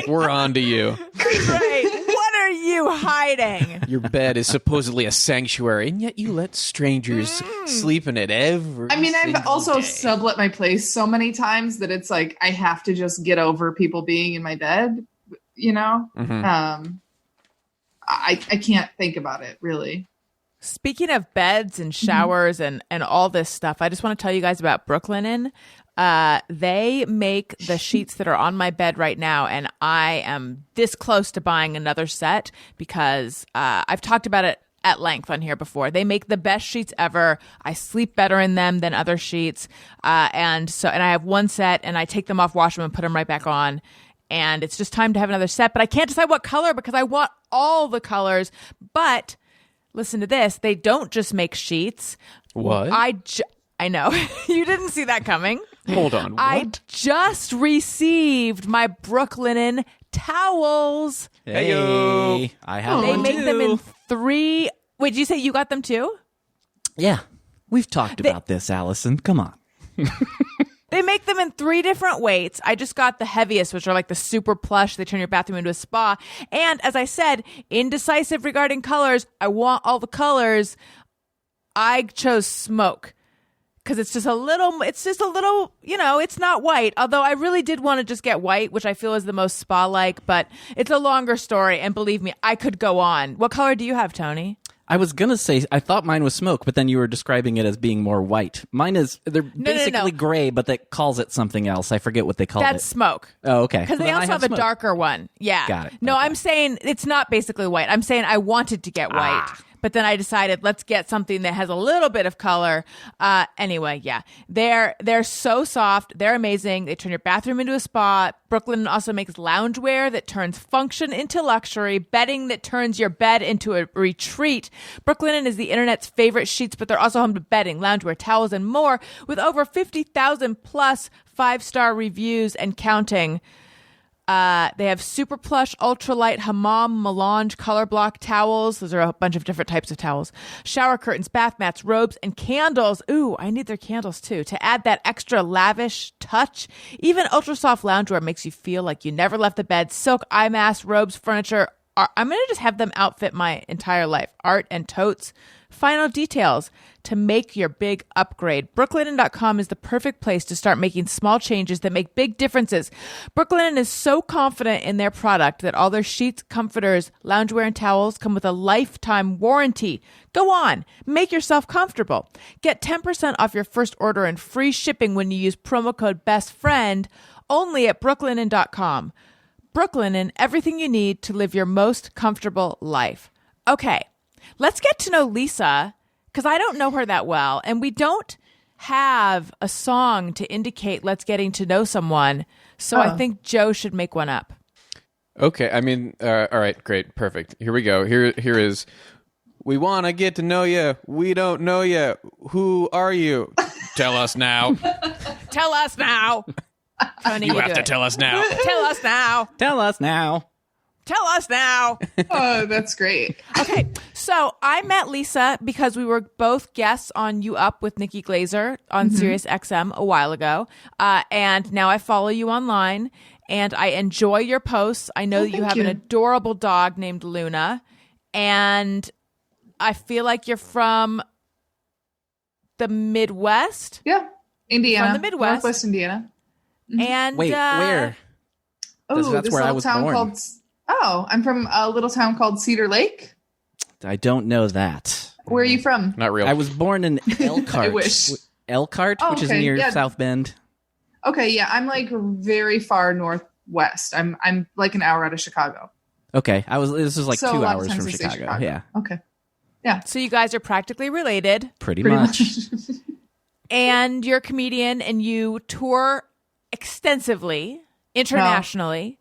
Speaker 5: We're on to you.
Speaker 3: Great. What are you hiding?
Speaker 5: Your bed is supposedly a sanctuary, and yet you let strangers sleep in it every
Speaker 4: I mean, I've
Speaker 5: single
Speaker 4: also
Speaker 5: day.
Speaker 4: sublet my place so many times that it's like I have to just get over people being in my bed. You know, I can't think about it really.
Speaker 3: Speaking of beds and showers and all this stuff, I just want to tell you guys about Brooklinen. They make the sheets that are on my bed right now, and I am this close to buying another set because I've talked about it at length on here before. They make the best sheets ever. I sleep better in them than other sheets. And I have one set, and I take them off, wash them, and put them right back on. And it's just time to have another set, but I can't decide what color because I want all the colors. But listen to this. They don't just make sheets.
Speaker 5: What?
Speaker 3: I know. You didn't see that coming.
Speaker 5: Hold on. What?
Speaker 3: I just received my Brooklinen towels.
Speaker 5: Heyo.
Speaker 6: I have
Speaker 3: They
Speaker 6: one
Speaker 3: make
Speaker 6: too.
Speaker 3: them in 3. Wait, did you say you got them too?
Speaker 6: Yeah, we've talked about this, Allison. Come on.
Speaker 3: They make them in 3 different weights. I just got the heaviest, which are like the super plush. They turn your bathroom into a spa. And as I said, indecisive regarding colors. I want all the colors. I chose smoke because it's just a little, it's not white. Although I really did want to just get white, which I feel is the most spa-like, but it's a longer story. And believe me, I could go on. What color do you have, Tony?
Speaker 6: I was going to say, I thought mine was smoke, but then you were describing it as being more white. Mine is, they're basically gray, but that calls it something else. I forget what they call it.
Speaker 3: That's smoke.
Speaker 6: Oh, okay.
Speaker 3: Because
Speaker 6: Well,
Speaker 3: they
Speaker 6: then I
Speaker 3: also have a
Speaker 6: smoke.
Speaker 3: darker one. Yeah.
Speaker 6: Got it.
Speaker 3: No,
Speaker 6: Okay.
Speaker 3: I'm saying it's not basically white. I'm saying I wanted to get white, But then I decided let's get something that has a little bit of color. Anyway, yeah, they're so soft. They're amazing. They turn your bathroom into a spa. Brooklinen also makes loungewear that turns function into luxury, bedding that turns your bed into a retreat. Brooklinen is the internet's favorite sheets, but they're also home to bedding, loungewear, towels, and more, with over 50,000 plus 5-star reviews and counting. They have super plush, ultralight hammam, melange, color block towels. Those are a bunch of different types of towels. Shower curtains, bath mats, robes, and candles. Ooh, I need their candles too to add that extra lavish touch. Even ultra soft loungewear makes you feel like you never left the bed. Silk eye masks, robes, furniture. I'm going to just have them outfit my entire life. Art and totes. Final details to make your big upgrade. Brooklinen.com is the perfect place to start making small changes that make big differences. Brooklinen is so confident in their product that all their sheets, comforters, loungewear, and towels come with a lifetime warranty. Go on, make yourself comfortable. Get 10% off your first order and free shipping when you use promo code BESTFRIEND only at brooklinen.com. Brooklinen, everything you need to live your most comfortable life. Okay, let's get to know Lisa, because I don't know her that well, and we don't have a song to indicate let's getting to know someone, so I think Joe should make one up.
Speaker 5: Okay, I mean, all right, great, perfect. Here we go. Here is, we want to get to know you. We don't know you. Who are you? Tell us now.
Speaker 3: Tell us now. Tony,
Speaker 5: You have to tell us now.
Speaker 3: Tell us now.
Speaker 6: Tell us now.
Speaker 3: Tell us now.
Speaker 4: Oh, that's great.
Speaker 3: Okay, so I met Lisa because we were both guests on You Up with Nikki Glazer on Sirius XM a while ago. And now I follow you online and I enjoy your posts. I know that you have an adorable dog named Luna. And I feel like you're from the Midwest.
Speaker 4: Yeah, Indiana.
Speaker 3: From the Midwest.
Speaker 4: Northwest Indiana.
Speaker 3: And
Speaker 6: Wait, where?
Speaker 4: Oh,
Speaker 6: That's
Speaker 4: this
Speaker 6: where I
Speaker 4: little
Speaker 6: was
Speaker 4: town
Speaker 6: born.
Speaker 4: called... Oh, I'm from a little town called Cedar Lake.
Speaker 6: I don't know that.
Speaker 4: Where are you from?
Speaker 5: Not real.
Speaker 6: I was born in Elkhart.
Speaker 4: I wish.
Speaker 6: Elkhart,
Speaker 4: Oh,
Speaker 6: which is
Speaker 4: okay,
Speaker 6: near
Speaker 4: yeah.
Speaker 6: South Bend.
Speaker 4: Okay, yeah, I'm like very far northwest. I'm like an hour out of Chicago.
Speaker 6: Okay, this is like
Speaker 4: So a
Speaker 6: 2
Speaker 4: lot of
Speaker 6: hours
Speaker 4: times
Speaker 6: from
Speaker 4: I say
Speaker 6: Chicago. Yeah,
Speaker 4: Okay.
Speaker 3: so you guys are practically related.
Speaker 6: pretty much.
Speaker 3: And you're a comedian and you tour extensively internationally.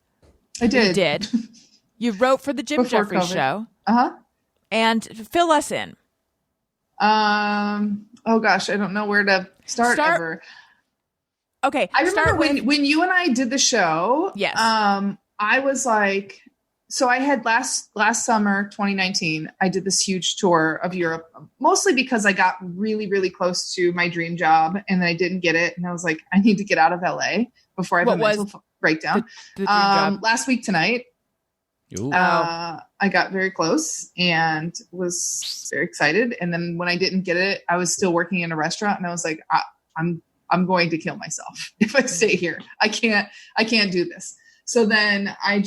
Speaker 4: I did.
Speaker 3: You did. You wrote for the Jim
Speaker 4: Before
Speaker 3: Jeffries
Speaker 4: COVID.
Speaker 3: show.
Speaker 4: Uh-huh.
Speaker 3: And fill us in.
Speaker 4: Oh gosh, I don't know where to start ever.
Speaker 3: Okay.
Speaker 4: I remember
Speaker 3: start with,
Speaker 4: when you and I did the show.
Speaker 3: Yes.
Speaker 4: I was like, so I had last summer, 2019, I did this huge tour of Europe, mostly because I got really, really close to my dream job and then I didn't get it. And I was like, I need to get out of LA before I have a mental breakdown.
Speaker 3: the dream job.
Speaker 4: Last week tonight,
Speaker 6: Ooh.
Speaker 4: I got very close and was very excited. And then when I didn't get it, I was still working in a restaurant and I was like, I'm going to kill myself if I stay here. I can't do this. So then I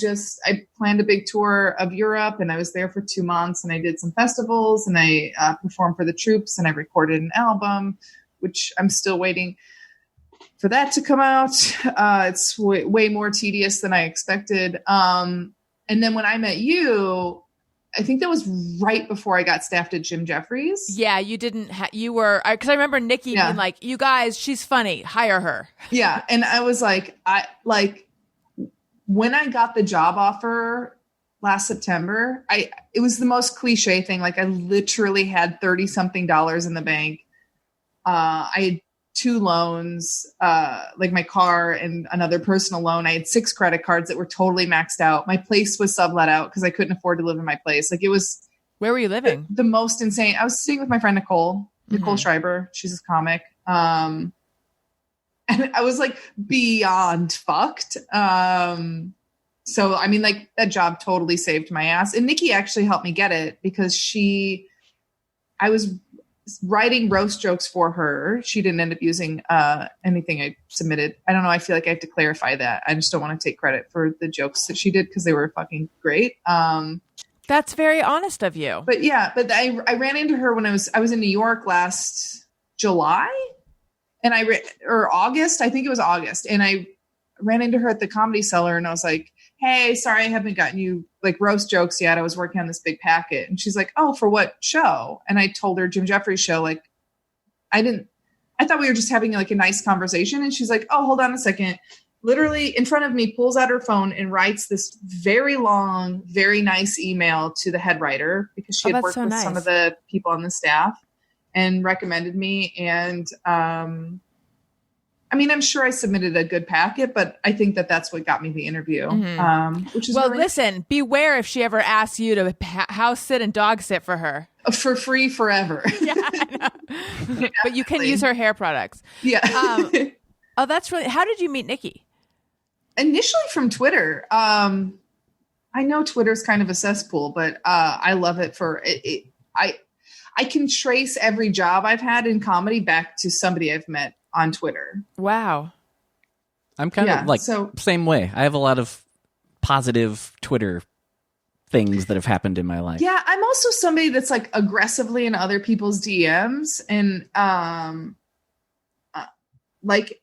Speaker 4: planned a big tour of Europe and I was there for 2 months and I did some festivals and I performed for the troops and I recorded an album, which I'm still waiting for that to come out. It's way more tedious than I expected. And then when I met you, I think that was right before I got staffed at Jim Jeffries.
Speaker 3: Yeah, you didn't. You were because I remember Nikki being like, "You guys, she's funny. Hire her."
Speaker 4: Yeah, and I was like, when I got the job offer last September, it was the most cliche thing. Like I literally had $30-something in the bank. I had 2 loans, like my car and another personal loan. I had 6 credit cards that were totally maxed out. My place was sublet out because I couldn't afford to live in my place. Like it was.
Speaker 3: Where were you living?
Speaker 4: The most insane. I was staying with my friend Nicole Schreiber. She's a comic. And I was like beyond fucked. So, I mean, like that job totally saved my ass. And Nikki actually helped me get it because I was writing roast jokes for her. She didn't end up using anything I submitted. I don't know. I feel like I have to clarify that. I just don't want to take credit for the jokes that she did because they were fucking great.
Speaker 3: That's very honest of you.
Speaker 4: But yeah, I ran into her when I was in New York last July and or August. I think it was August. And I ran into her at the Comedy Cellar and I was like, hey, sorry, I haven't gotten you like roast jokes yet. I was working on this big packet. And she's like, oh, for what show? And I told her Jim Jeffries show. Like, I thought we were just having like a nice conversation. And she's like, oh, hold on a second. Literally in front of me, pulls out her phone and writes this very long, very nice email to the head writer because she had worked with some of the people on the staff and recommended me. And, I mean, I'm sure I submitted a good packet, but I think that that's what got me the interview, which is really
Speaker 3: listen, beware if she ever asks you to house sit and dog sit for her.
Speaker 4: For free forever.
Speaker 3: Yeah, I know. But you can use her hair products.
Speaker 4: Yeah.
Speaker 3: Oh, that's really, how did you meet Nikki?
Speaker 4: Initially from Twitter. I know Twitter's kind of a cesspool, but I love it for it. I can trace every job I've had in comedy back to somebody I've met on Twitter.
Speaker 3: Wow.
Speaker 6: I'm kind of like same way. I have a lot of positive Twitter things that have happened in my life.
Speaker 4: Yeah, I'm also somebody that's like aggressively in other people's DMs, and like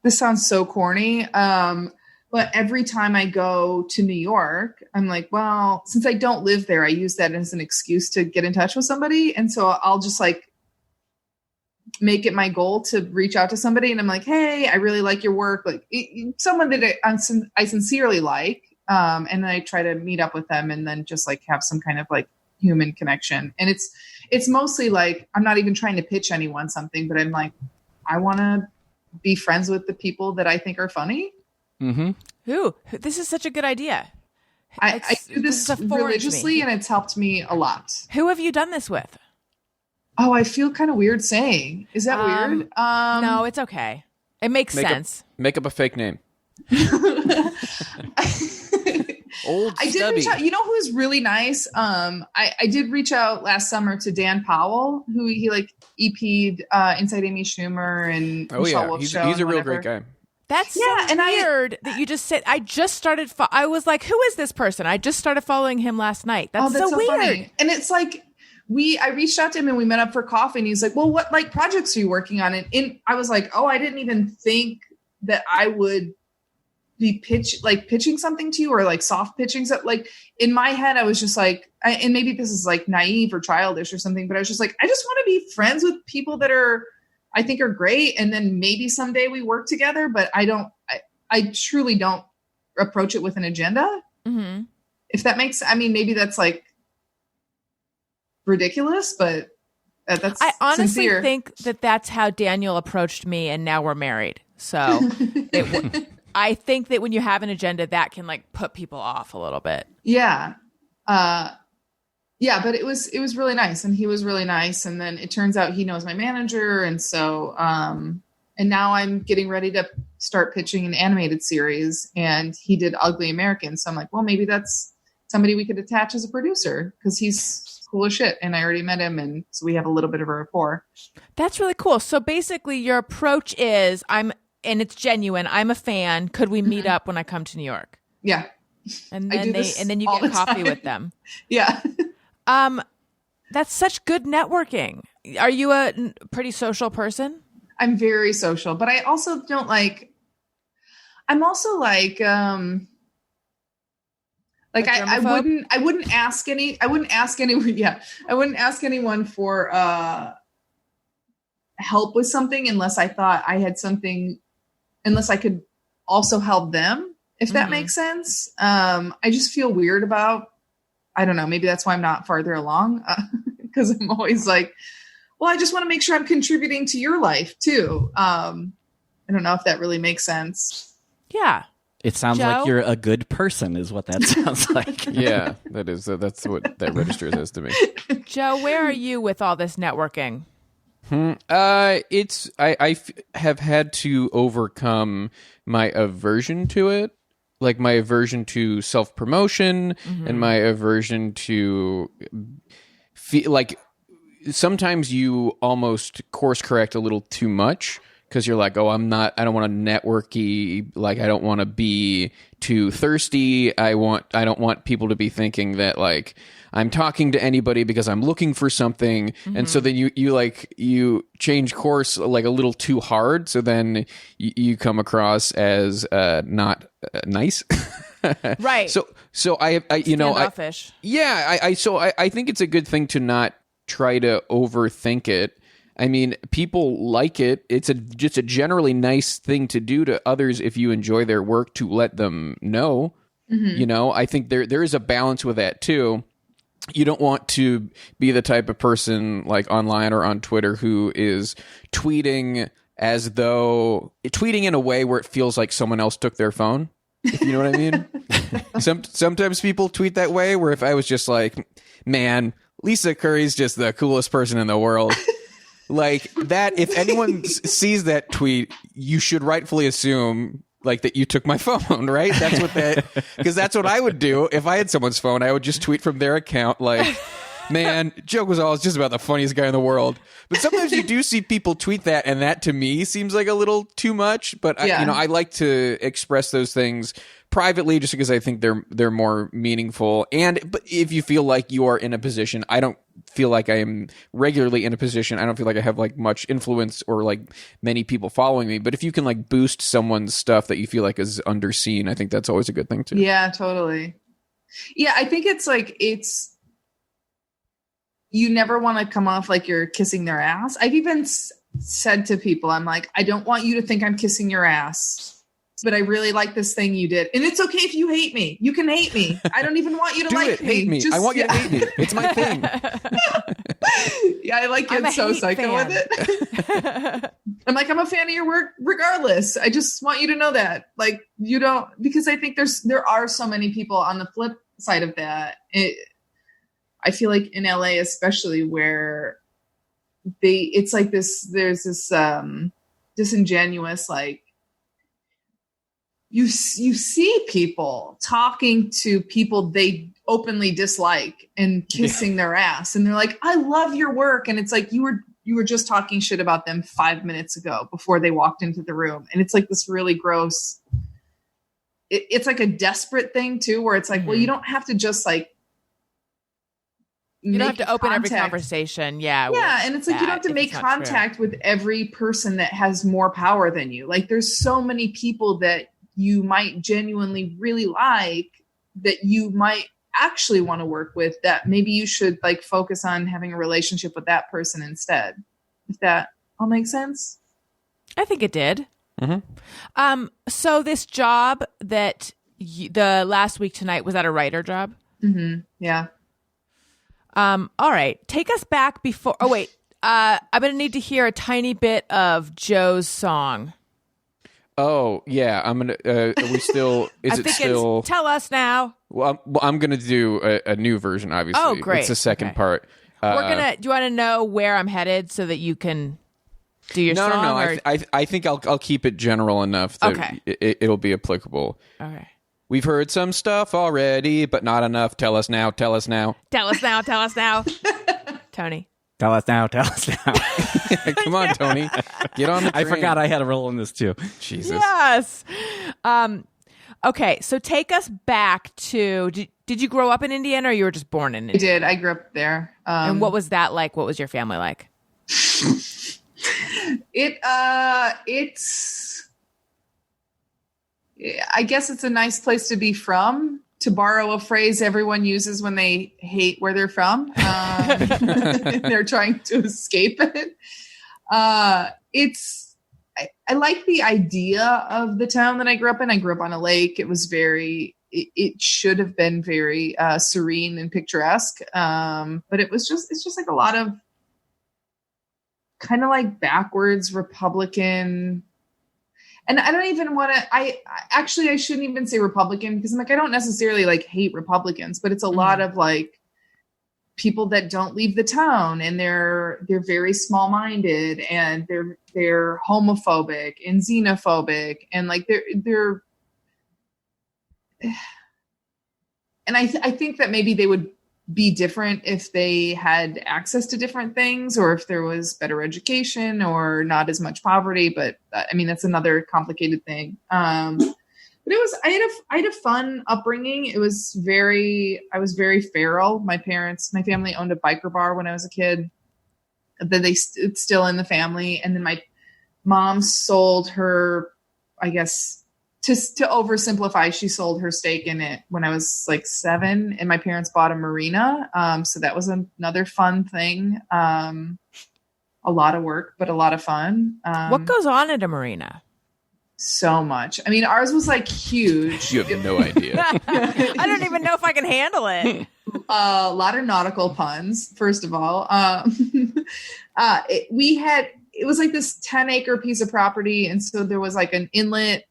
Speaker 4: this sounds so corny, but every time I go to New York, I'm like, well, since I don't live there, I use that as an excuse to get in touch with somebody, and so I'll just like make it my goal to reach out to somebody, and I'm like, hey, I really like your work, like someone that I sincerely like, and then I try to meet up with them and then just like have some kind of like human connection. And it's mostly like I'm not even trying to pitch anyone something, but I'm like, I want to be friends with the people that I think are funny.
Speaker 6: Mm-hmm.
Speaker 3: Ooh, this is such a good idea.
Speaker 4: I do this religiously, and it's helped me a lot.
Speaker 3: Who have you done this with?
Speaker 4: Oh, I feel kind of weird saying. Is that weird?
Speaker 3: No, it's okay. It makes sense.
Speaker 5: Make up a fake name. Old
Speaker 4: I did
Speaker 5: Stubby.
Speaker 4: reach out. You know who is really nice? I did reach out last summer to Dan Powell, who he like EP'd Inside Amy Schumer and Michelle Wolf's show.
Speaker 5: He's a real great guy.
Speaker 3: That's so weird that you just said. I just started. I was like, who is this person? I just started following him last night. That's so weird.
Speaker 4: Funny. And it's like I reached out to him and we met up for coffee, and he's like, well, what like projects are you working on? And I was like, oh, I didn't even think that I would be pitching something to you, or like soft pitching something. Like in my head, I was just like, and maybe this is like naive or childish or something, but I was just like, I just want to be friends with people that I think are great. And then maybe someday we work together, but I truly don't approach it with an agenda.
Speaker 3: Mm-hmm.
Speaker 4: If that makes, I mean, maybe that's like ridiculous, but that's
Speaker 3: I honestly
Speaker 4: sincere.
Speaker 3: think that that's how Daniel approached me, and now we're married. So I think that when you have an agenda, that can like put people off a little bit.
Speaker 4: Yeah. Yeah, but it was really nice, and he was really nice. And then it turns out he knows my manager. And so, and now I'm getting ready to start pitching an animated series, and he did Ugly American. So I'm like, well, maybe that's somebody we could attach as a producer, because he's cool as shit. And I already met him. And so we have a little bit of a rapport.
Speaker 3: That's really cool. So basically your approach is and it's genuine. I'm a fan. Could we meet up when I come to New York?
Speaker 4: Yeah.
Speaker 3: And then you get coffee with them.
Speaker 4: Yeah.
Speaker 3: That's such good networking. Are you a pretty social person?
Speaker 4: I'm very social, but I also don't like, I'm also like I wouldn't ask anyone for help with something unless I thought I had something, unless I could also help them, if that makes sense. I just feel weird about, I don't know, maybe that's why I'm not farther along, because I'm always like, well, I just want to make sure I'm contributing to your life too. I don't know if that really makes sense.
Speaker 3: Yeah.
Speaker 6: It sounds
Speaker 3: Joe?
Speaker 6: like you're a good person is what that sounds like.
Speaker 5: Yeah, that is. That's what that registers as to me.
Speaker 3: Joe, where are you with all this networking?
Speaker 5: I have had to overcome my aversion to it, like my aversion to self-promotion and my aversion to feel like sometimes you almost course correct a little too much because you're like, oh, I don't want to networky, like I don't want to be too thirsty. I don't want people to be thinking that like I'm talking to anybody because I'm looking for something. And so then you change course like a little too hard. So then you come across as not nice.
Speaker 3: Right.
Speaker 5: So I you know,
Speaker 3: Standoffish.
Speaker 5: I think it's a good thing to not try to overthink it. I mean, people like it. It's just a generally nice thing to do to others if you enjoy their work, to let them know. You know, I think there is a balance with that too. You don't want to be the type of person like online or on Twitter who is tweeting in a way where it feels like someone else took their phone. If you know what I mean? Sometimes people tweet that way, where if I was just like, man, Lisa Curry's just the coolest person in the world. Like that, if anyone sees that tweet, you should rightfully assume like that you took my phone, right? Because that's what I would do if I had someone's phone. I would just tweet from their account like, man, Joe Kwaczala is just about the funniest guy in the world. But sometimes you do see people tweet that, and that to me seems like a little too much. But I like to express those things privately, just because I think they're more meaningful. But if you feel like you are in a position, I don't feel like I am regularly in a position. I don't feel like I have like much influence or like many people following me. But if you can like boost someone's stuff that you feel like is underseen, I think that's always a good thing too.
Speaker 4: Yeah, totally. Yeah, I think it's you never want to come off like you're kissing their ass. I've even said to people, I'm like, I don't want you to think I'm kissing your ass, but I really like this thing you did. And it's okay if you hate me. You can hate me. I don't even want you to
Speaker 5: hate me. I want you to hate me. It's my thing.
Speaker 4: Yeah, I like getting so psycho with it. I'm like, I'm a fan of your work regardless. I just want you to know that. Like, you don't, because I think there are so many people on the flip side of that. I feel like in LA, especially, where it's like there's this disingenuous, like, you see people talking to people they openly dislike and kissing their ass, and they're like, I love your work. And it's like, you were just talking shit about them 5 minutes ago before they walked into the room. And it's like this really gross, it's like a desperate thing too, where it's like, well, you don't have to just like,
Speaker 3: you don't have to open every conversation. Yeah.
Speaker 4: And it's like, you don't have to make contact with every person that has more power than you. Like, there's so many people that you might genuinely really like, that you might actually want to work with, that maybe you should like focus on having a relationship with that person instead. If that all makes sense.
Speaker 3: I think it did. Mm-hmm. So this job that the last week tonight, was that a writer job?
Speaker 4: Mm-hmm. Yeah.
Speaker 3: All right. Take us back before. Oh, wait. I'm going to need to hear a tiny bit of Joe's song.
Speaker 5: Oh, yeah. I'm going to. Are we still. Is it still.
Speaker 3: Tell us now.
Speaker 5: Well, I'm going to do a new version, obviously.
Speaker 3: Oh, great.
Speaker 5: It's the second part.
Speaker 3: Do you want to know where I'm headed so that you can do your song?
Speaker 5: No. I think I'll keep it general enough that it'll be applicable.
Speaker 3: Okay.
Speaker 5: We've heard some stuff already, but not enough. Tell us now. Tell us now.
Speaker 3: Tell us now. Tell us now. Tony.
Speaker 6: Tell us now. Tell us now.
Speaker 5: Come on, Tony. Get on the train.
Speaker 6: I forgot I had a role in this too.
Speaker 5: Jesus.
Speaker 3: Yes. Okay, so take us back to, did you grow up in Indiana, or you were just born in Indiana?
Speaker 4: I did. I grew up there.
Speaker 3: And what was that like? What was your family like?
Speaker 4: I guess it's a nice place to be from, to borrow a phrase everyone uses when they hate where they're from. They're trying to escape it. I like the idea of the town that I grew up in. I grew up on a lake. It was it should have been very serene and picturesque. But it's just like a lot of kind of like backwards Republican. And I don't even want to, I shouldn't even say Republican, because I'm like, I don't necessarily like hate Republicans, but it's a lot of like people that don't leave the town, and they're very small minded, and they're homophobic and xenophobic, and like they're and I think that maybe they would be different if they had access to different things or if there was better education or not as much poverty. But I mean, that's another complicated thing. But I had a fun upbringing. I was very feral. My family owned a biker bar when I was a kid. It's still in the family. And then my mom sold her, I guess, to oversimplify, she sold her stake in it when I was like 7, and my parents bought a marina. So that was another fun thing. A lot of work, but a lot of fun.
Speaker 3: What goes on at a marina?
Speaker 4: So much. I mean, ours was like huge.
Speaker 5: You have no idea.
Speaker 3: I don't even know if I can handle it.
Speaker 4: A lot of nautical puns, first of all. It was like this 10-acre piece of property. And so there was like an inlet,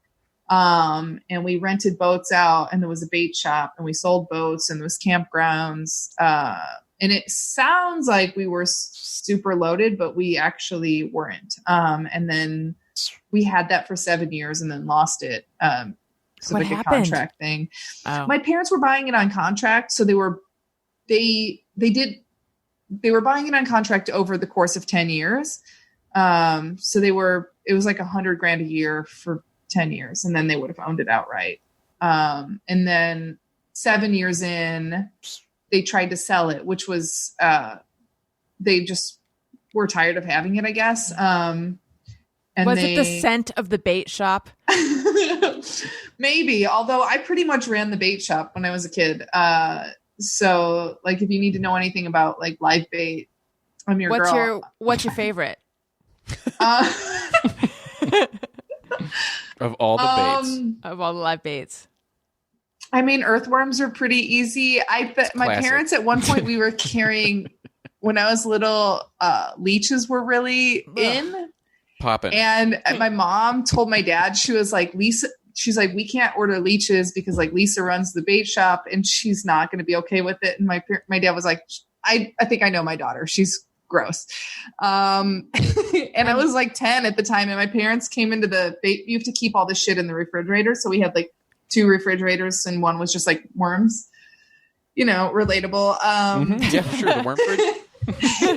Speaker 4: and we rented boats out, and there was a bait shop, and we sold boats, and there was campgrounds. And it sounds like we were super loaded, but we actually weren't. And then we had that for 7 years and then lost it. So like a contract thing. Oh. My parents were buying it on contract. So they were buying it on contract over the course of 10 years. So it was like $100,000 a year for 10 years, and then they would have owned it outright. And then 7 years in, they tried to sell it, which was, they just were tired of having it, I guess. And
Speaker 3: was it the scent of the bait shop?
Speaker 4: Maybe, although I pretty much ran the bait shop when I was a kid. So like, if you need to know anything about like live bait, I'm your girl.
Speaker 3: What's your favorite?
Speaker 5: Of all the baits.
Speaker 3: Of all the live baits.
Speaker 4: I mean, earthworms are pretty easy. I bet my parents at one point, we were carrying, when I was little, leeches were really in.
Speaker 5: Popping.
Speaker 4: And my mom told my dad, she was like, Lisa, she's like, we can't order leeches because like Lisa runs the bait shop and she's not going to be okay with it. And my dad was like, I think I know my daughter. She's gross. And I was like 10 at the time, and my parents came into the bait. You have to keep all the shit in the refrigerator. So we had like 2 refrigerators, and one was just like worms, relatable.
Speaker 5: Yeah, sure. The worm fridge.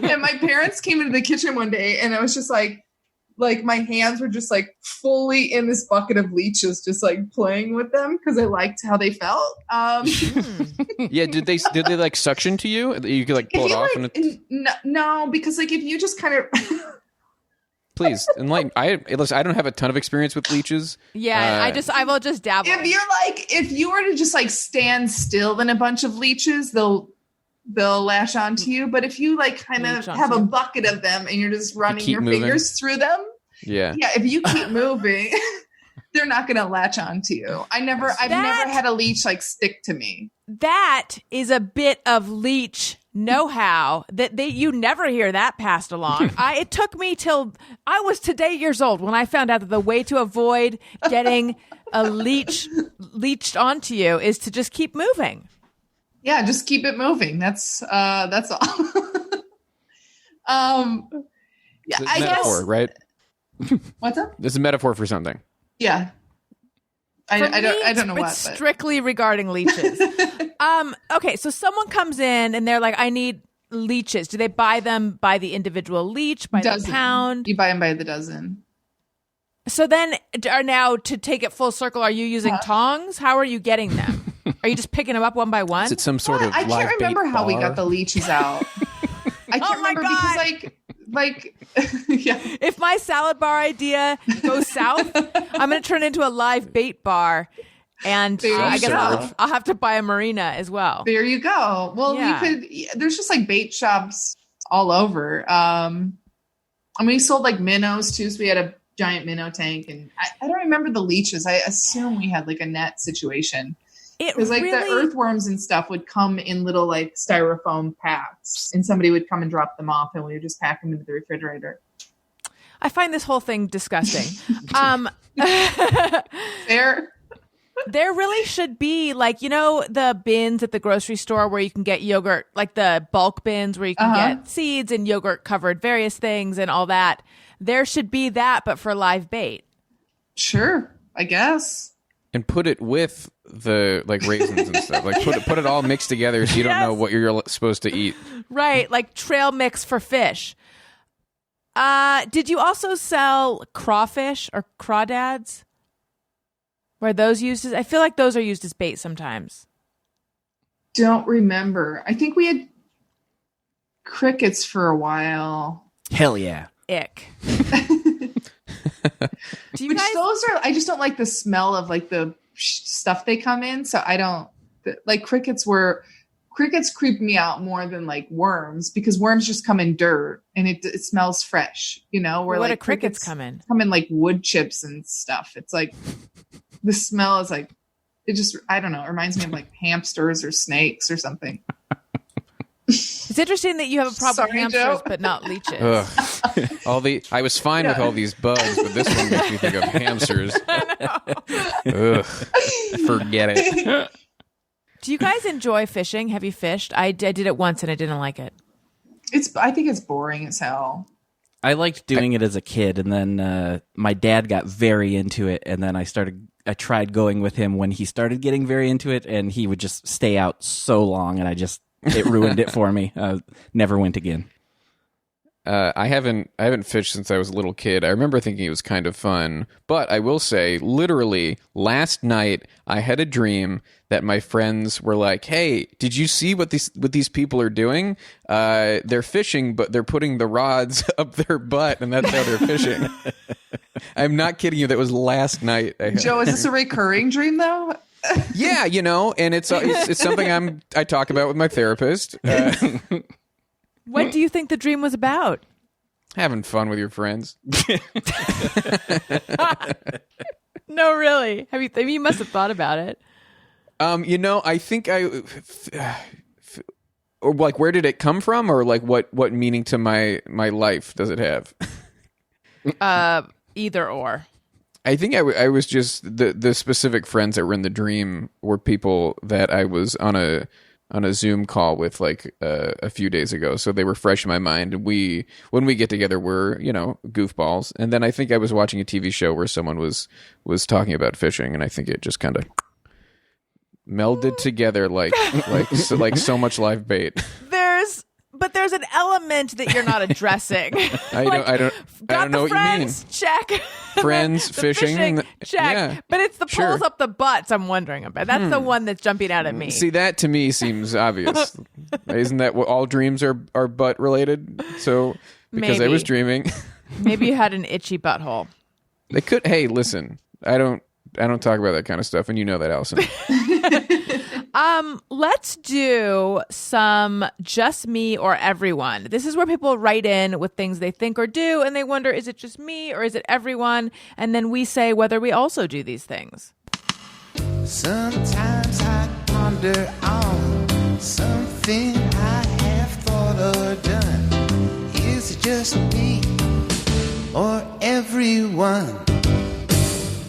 Speaker 4: And my parents came into the kitchen one day, and I was just like my hands were just like fully in this bucket of leeches, just like playing with them because I liked how they felt.
Speaker 5: Yeah, did they like suction to you? You could like pull it off.
Speaker 4: No, because like if you just kind of
Speaker 5: please enlighten. I don't have a ton of experience with leeches.
Speaker 3: Yeah, I will just dabble.
Speaker 4: If you were to just like stand still in a bunch of leeches, they'll lash onto you. But if you like kind of have a bucket of them and you're just running your fingers through them, yeah, if you keep moving, they're not going to latch onto you. I've never had a leech like stick to me.
Speaker 3: That is a bit of leech know-how that you never hear that passed along. It took me till I was today years old when I found out that the way to avoid getting a leached onto you is to just keep moving.
Speaker 4: Yeah, just keep it moving. That's all.
Speaker 5: Yeah, I guess. Right?
Speaker 4: What's up?
Speaker 5: It's a metaphor for something.
Speaker 4: Yeah. I don't know what.
Speaker 3: It's strictly regarding leeches. Okay, so someone comes in and they're like, I need leeches. Do they buy them by the individual leech, by the pound?
Speaker 4: You buy them by the dozen.
Speaker 3: So then, now to take it full circle, are you using tongs? How are you getting them? Are you just picking them up one by one?
Speaker 5: Is it some sort of
Speaker 4: I can't remember how we got the leeches out. I can't remember because yeah.
Speaker 3: If my salad bar idea goes south, I'm going to turn it into a live bait bar, and I guess I'll have to buy a marina as well.
Speaker 4: There you go. Well, there's just like bait shops all over. And we sold like minnows too. So we had a giant minnow tank, and I don't remember the leeches. I assume we had like a net situation. Because like the earthworms and stuff would come in little like styrofoam packs, and somebody would come and drop them off, and we would just pack them into the refrigerator.
Speaker 3: I find this whole thing disgusting. There really should be like, the bins at the grocery store where you can get yogurt, like the bulk bins where you can get seeds and yogurt covered various things and all that. There should be that, but for live bait.
Speaker 4: Sure, I guess.
Speaker 5: and put it with the like raisins and stuff. Like put it all mixed together so you don't know what you're supposed to eat.
Speaker 3: Right, like trail mix for fish. Did you also sell crawfish or crawdads? Were those used as? I feel like those are used as bait sometimes.
Speaker 4: Don't remember. I think we had crickets for a while.
Speaker 6: Hell yeah.
Speaker 3: Ick. Do you
Speaker 4: Which
Speaker 3: guys?
Speaker 4: those are, I just don't like the smell of like the stuff they come in. So I don't like crickets creep me out more than like worms, because worms just come in dirt and it smells fresh, you know, where
Speaker 3: What
Speaker 4: like
Speaker 3: do crickets come in?
Speaker 4: Come in like wood chips and stuff. It's like the smell is like, it just, I don't know. It reminds me of like hamsters or snakes or something.
Speaker 3: It's interesting that you have a problem
Speaker 4: Sorry,
Speaker 3: with hamsters
Speaker 4: Joe.
Speaker 3: but not leeches.
Speaker 5: Ugh. I was fine with all these bugs, but this one makes me think of hamsters. Ugh. Forget it.
Speaker 3: Do you guys enjoy fishing? Have you fished? I did it once and I didn't like it.
Speaker 4: I think it's boring as hell.
Speaker 6: I liked doing it as a kid, and then my dad got very into it, and then I tried going with him when he started getting very into it, and he would just stay out so long, and it ruined it for me. Never went again.
Speaker 5: I haven't fished since I was a little kid. I remember thinking it was kind of fun, but I will say, literally last night I had a dream that my friends were like, "Hey, did you see what these people are doing? They're fishing, but they're putting the rods up their butt, and that's how they're fishing." I'm not kidding you. That was last night.
Speaker 4: Joe, is this a recurring dream though?
Speaker 5: Yeah, you know, and it's something I talk about with my therapist.
Speaker 3: What do you think the dream was about?
Speaker 5: Having fun with your friends.
Speaker 3: No, really. You must have thought about it.
Speaker 5: You know, I think or like, where did it come from, or like what meaning to my life does it have?
Speaker 3: Either or.
Speaker 5: I think I was just the specific friends that were in the dream were people that I was on a Zoom call with like a few days ago, so they were fresh in my mind. And when we get together, we're, you know, goofballs. And then I think I was watching a TV show where someone was talking about fishing, and I think it just kind of melded together like so much live bait.
Speaker 3: But there's an element that you're not addressing.
Speaker 5: I don't know what you mean.
Speaker 3: Check.
Speaker 5: Friends,
Speaker 3: The
Speaker 5: fishing,
Speaker 3: check.
Speaker 5: yeah.
Speaker 3: But it's the
Speaker 5: Sure.
Speaker 3: pulls up the butts I'm wondering about. That's the one that's jumping out at me.
Speaker 5: See, that to me seems obvious. Isn't that what all dreams are butt related? So because I
Speaker 3: Maybe.
Speaker 5: was dreaming,
Speaker 3: Maybe you had an itchy butthole.
Speaker 5: they could. Hey, listen, I don't talk about that kind of stuff, and you know that, Alison.
Speaker 3: Let's do some just me or everyone. This is where people write in with things they think or do, and they wonder, is it just me or is it everyone? And then we say whether we also do these things.
Speaker 2: Sometimes I ponder on something I have thought or done. Is it just me or everyone?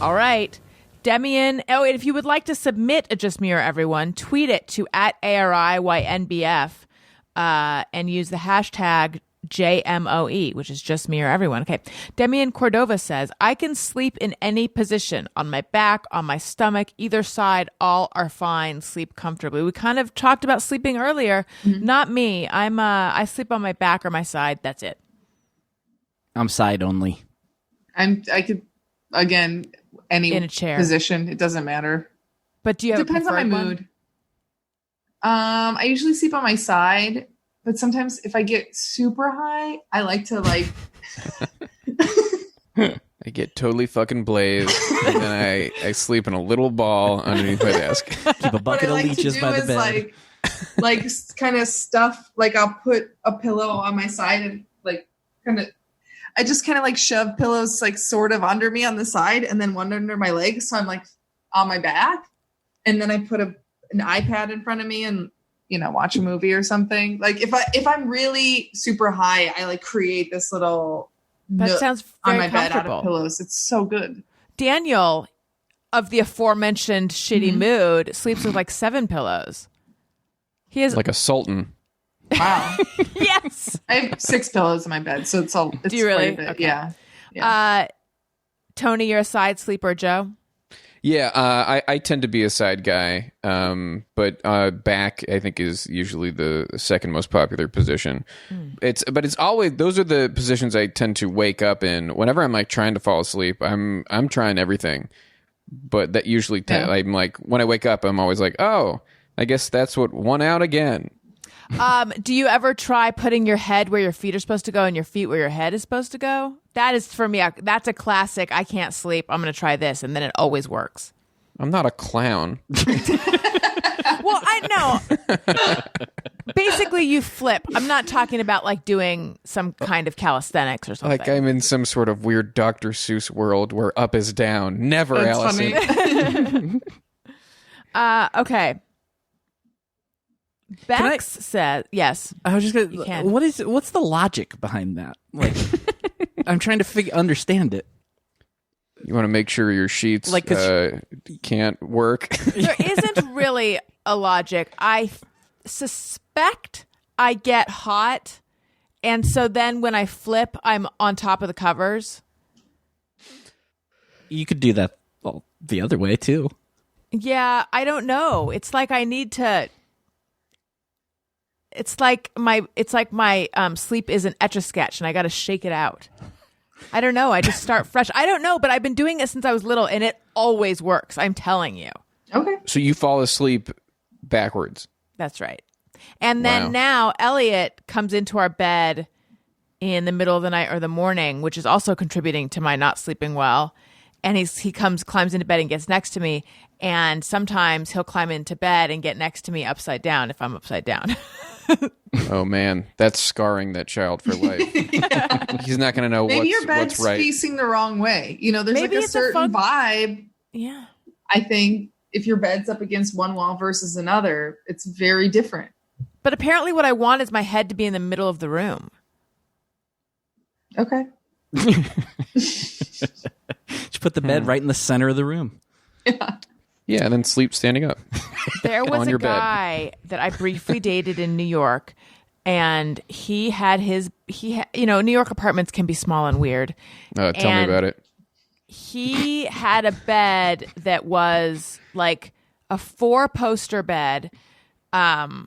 Speaker 3: All right. Demian, and if you would like to submit a Just Me or Everyone, tweet it to @ARIYNBF and use the hashtag JMOE, which is Just Me or Everyone. Okay. Demian Cordova says, I can sleep in any position, on my back, on my stomach, either side, all are fine. Sleep comfortably. We kind of talked about sleeping earlier. Mm-hmm. Not me. I sleep on my back or my side. That's it.
Speaker 6: I'm side only.
Speaker 4: I could, again, any
Speaker 3: in a chair
Speaker 4: position, it doesn't matter.
Speaker 3: But do you have
Speaker 4: depends on my mood? I usually sleep on my side, but sometimes if I get super high, I like to like
Speaker 5: I get totally fucking blazed, and then I sleep in a little ball underneath my desk.
Speaker 6: Keep a bucket of leeches by the bed.
Speaker 4: Like kind of stuff. Like I'll put a pillow on my side and like kind of. I just kind of like shove pillows like sort of under me on the side and then one under my legs. So I'm like on my back. And then I put an iPad in front of me and, you know, watch a movie or something. Like if I'm really super high, I like create this little
Speaker 3: that sounds very
Speaker 4: on my bed out
Speaker 3: comfortable.
Speaker 4: of pillows. It's so good.
Speaker 3: Daniel, of the aforementioned shitty mood, sleeps with like 7 pillows. He is
Speaker 5: like a sultan.
Speaker 4: Wow.
Speaker 3: Yes.
Speaker 4: I have 6 pillows in my bed, so it's
Speaker 3: Do you really?
Speaker 4: quite a bit.
Speaker 3: Okay.
Speaker 4: Yeah.
Speaker 3: Tony, you're a side sleeper, Joe?
Speaker 5: Yeah, I tend to be a side guy, but back I think is usually the second most popular position. It's always those are the positions I tend to wake up in whenever I'm like trying to fall asleep. I'm trying everything, but that usually I'm like when I wake up, I'm always like, oh, I guess that's what won out again.
Speaker 3: Do you ever try putting your head where your feet are supposed to go and your feet where your head is supposed to go? That is, for me, that's a classic. I can't sleep. I'm going to try this. And then it always works.
Speaker 5: I'm not a clown.
Speaker 3: Well, I know. Basically, you flip. I'm not talking about like doing some kind of calisthenics or something.
Speaker 5: Like I'm in some sort of weird Dr. Seuss world where up is down. Never,
Speaker 4: That's
Speaker 5: Alison.
Speaker 4: funny.
Speaker 3: Okay. Bex says, yes.
Speaker 6: I was just
Speaker 3: You
Speaker 6: gonna.
Speaker 3: can.
Speaker 6: What's the logic behind that? Like, I'm trying to understand it.
Speaker 5: You want to make sure your sheets
Speaker 6: Like,
Speaker 5: can't work.
Speaker 3: There isn't really a logic. I suspect I get hot, and so then when I flip, I'm on top of the covers.
Speaker 6: You could do that the other way too.
Speaker 3: Yeah, I don't know. It's like I need to. It's like my sleep is an Etch-a-Sketch, and I got to shake it out. I don't know. I just start fresh. I don't know, but I've been doing it since I was little, and it always works. I'm telling you.
Speaker 4: Okay.
Speaker 5: So you fall asleep backwards.
Speaker 3: That's right. And then now Elliot comes into our bed in the middle of the night or the morning, which is also contributing to my not sleeping well. And he climbs into bed and gets next to me. And sometimes he'll climb into bed and get next to me upside down if I'm upside down.
Speaker 5: Oh man, that's scarring that child for life. He's not going to know
Speaker 4: Maybe your bed's
Speaker 5: what's right.
Speaker 4: facing the wrong way. You know, there's
Speaker 3: Maybe
Speaker 4: like a
Speaker 3: it's a
Speaker 4: certain vibe.
Speaker 3: Yeah.
Speaker 4: I think if your bed's up against one wall versus another, it's very different.
Speaker 3: But apparently what I want is my head to be in the middle of the room.
Speaker 4: Okay.
Speaker 6: Just put the bed right in the center of the room.
Speaker 5: Yeah, and then sleep standing up.
Speaker 3: There was
Speaker 5: On
Speaker 3: a
Speaker 5: your bed.
Speaker 3: guy that I briefly dated in New York, and he had New York apartments can be small and weird.
Speaker 5: Tell me
Speaker 3: And
Speaker 5: about it.
Speaker 3: He had a bed that was like a 4-poster bed, and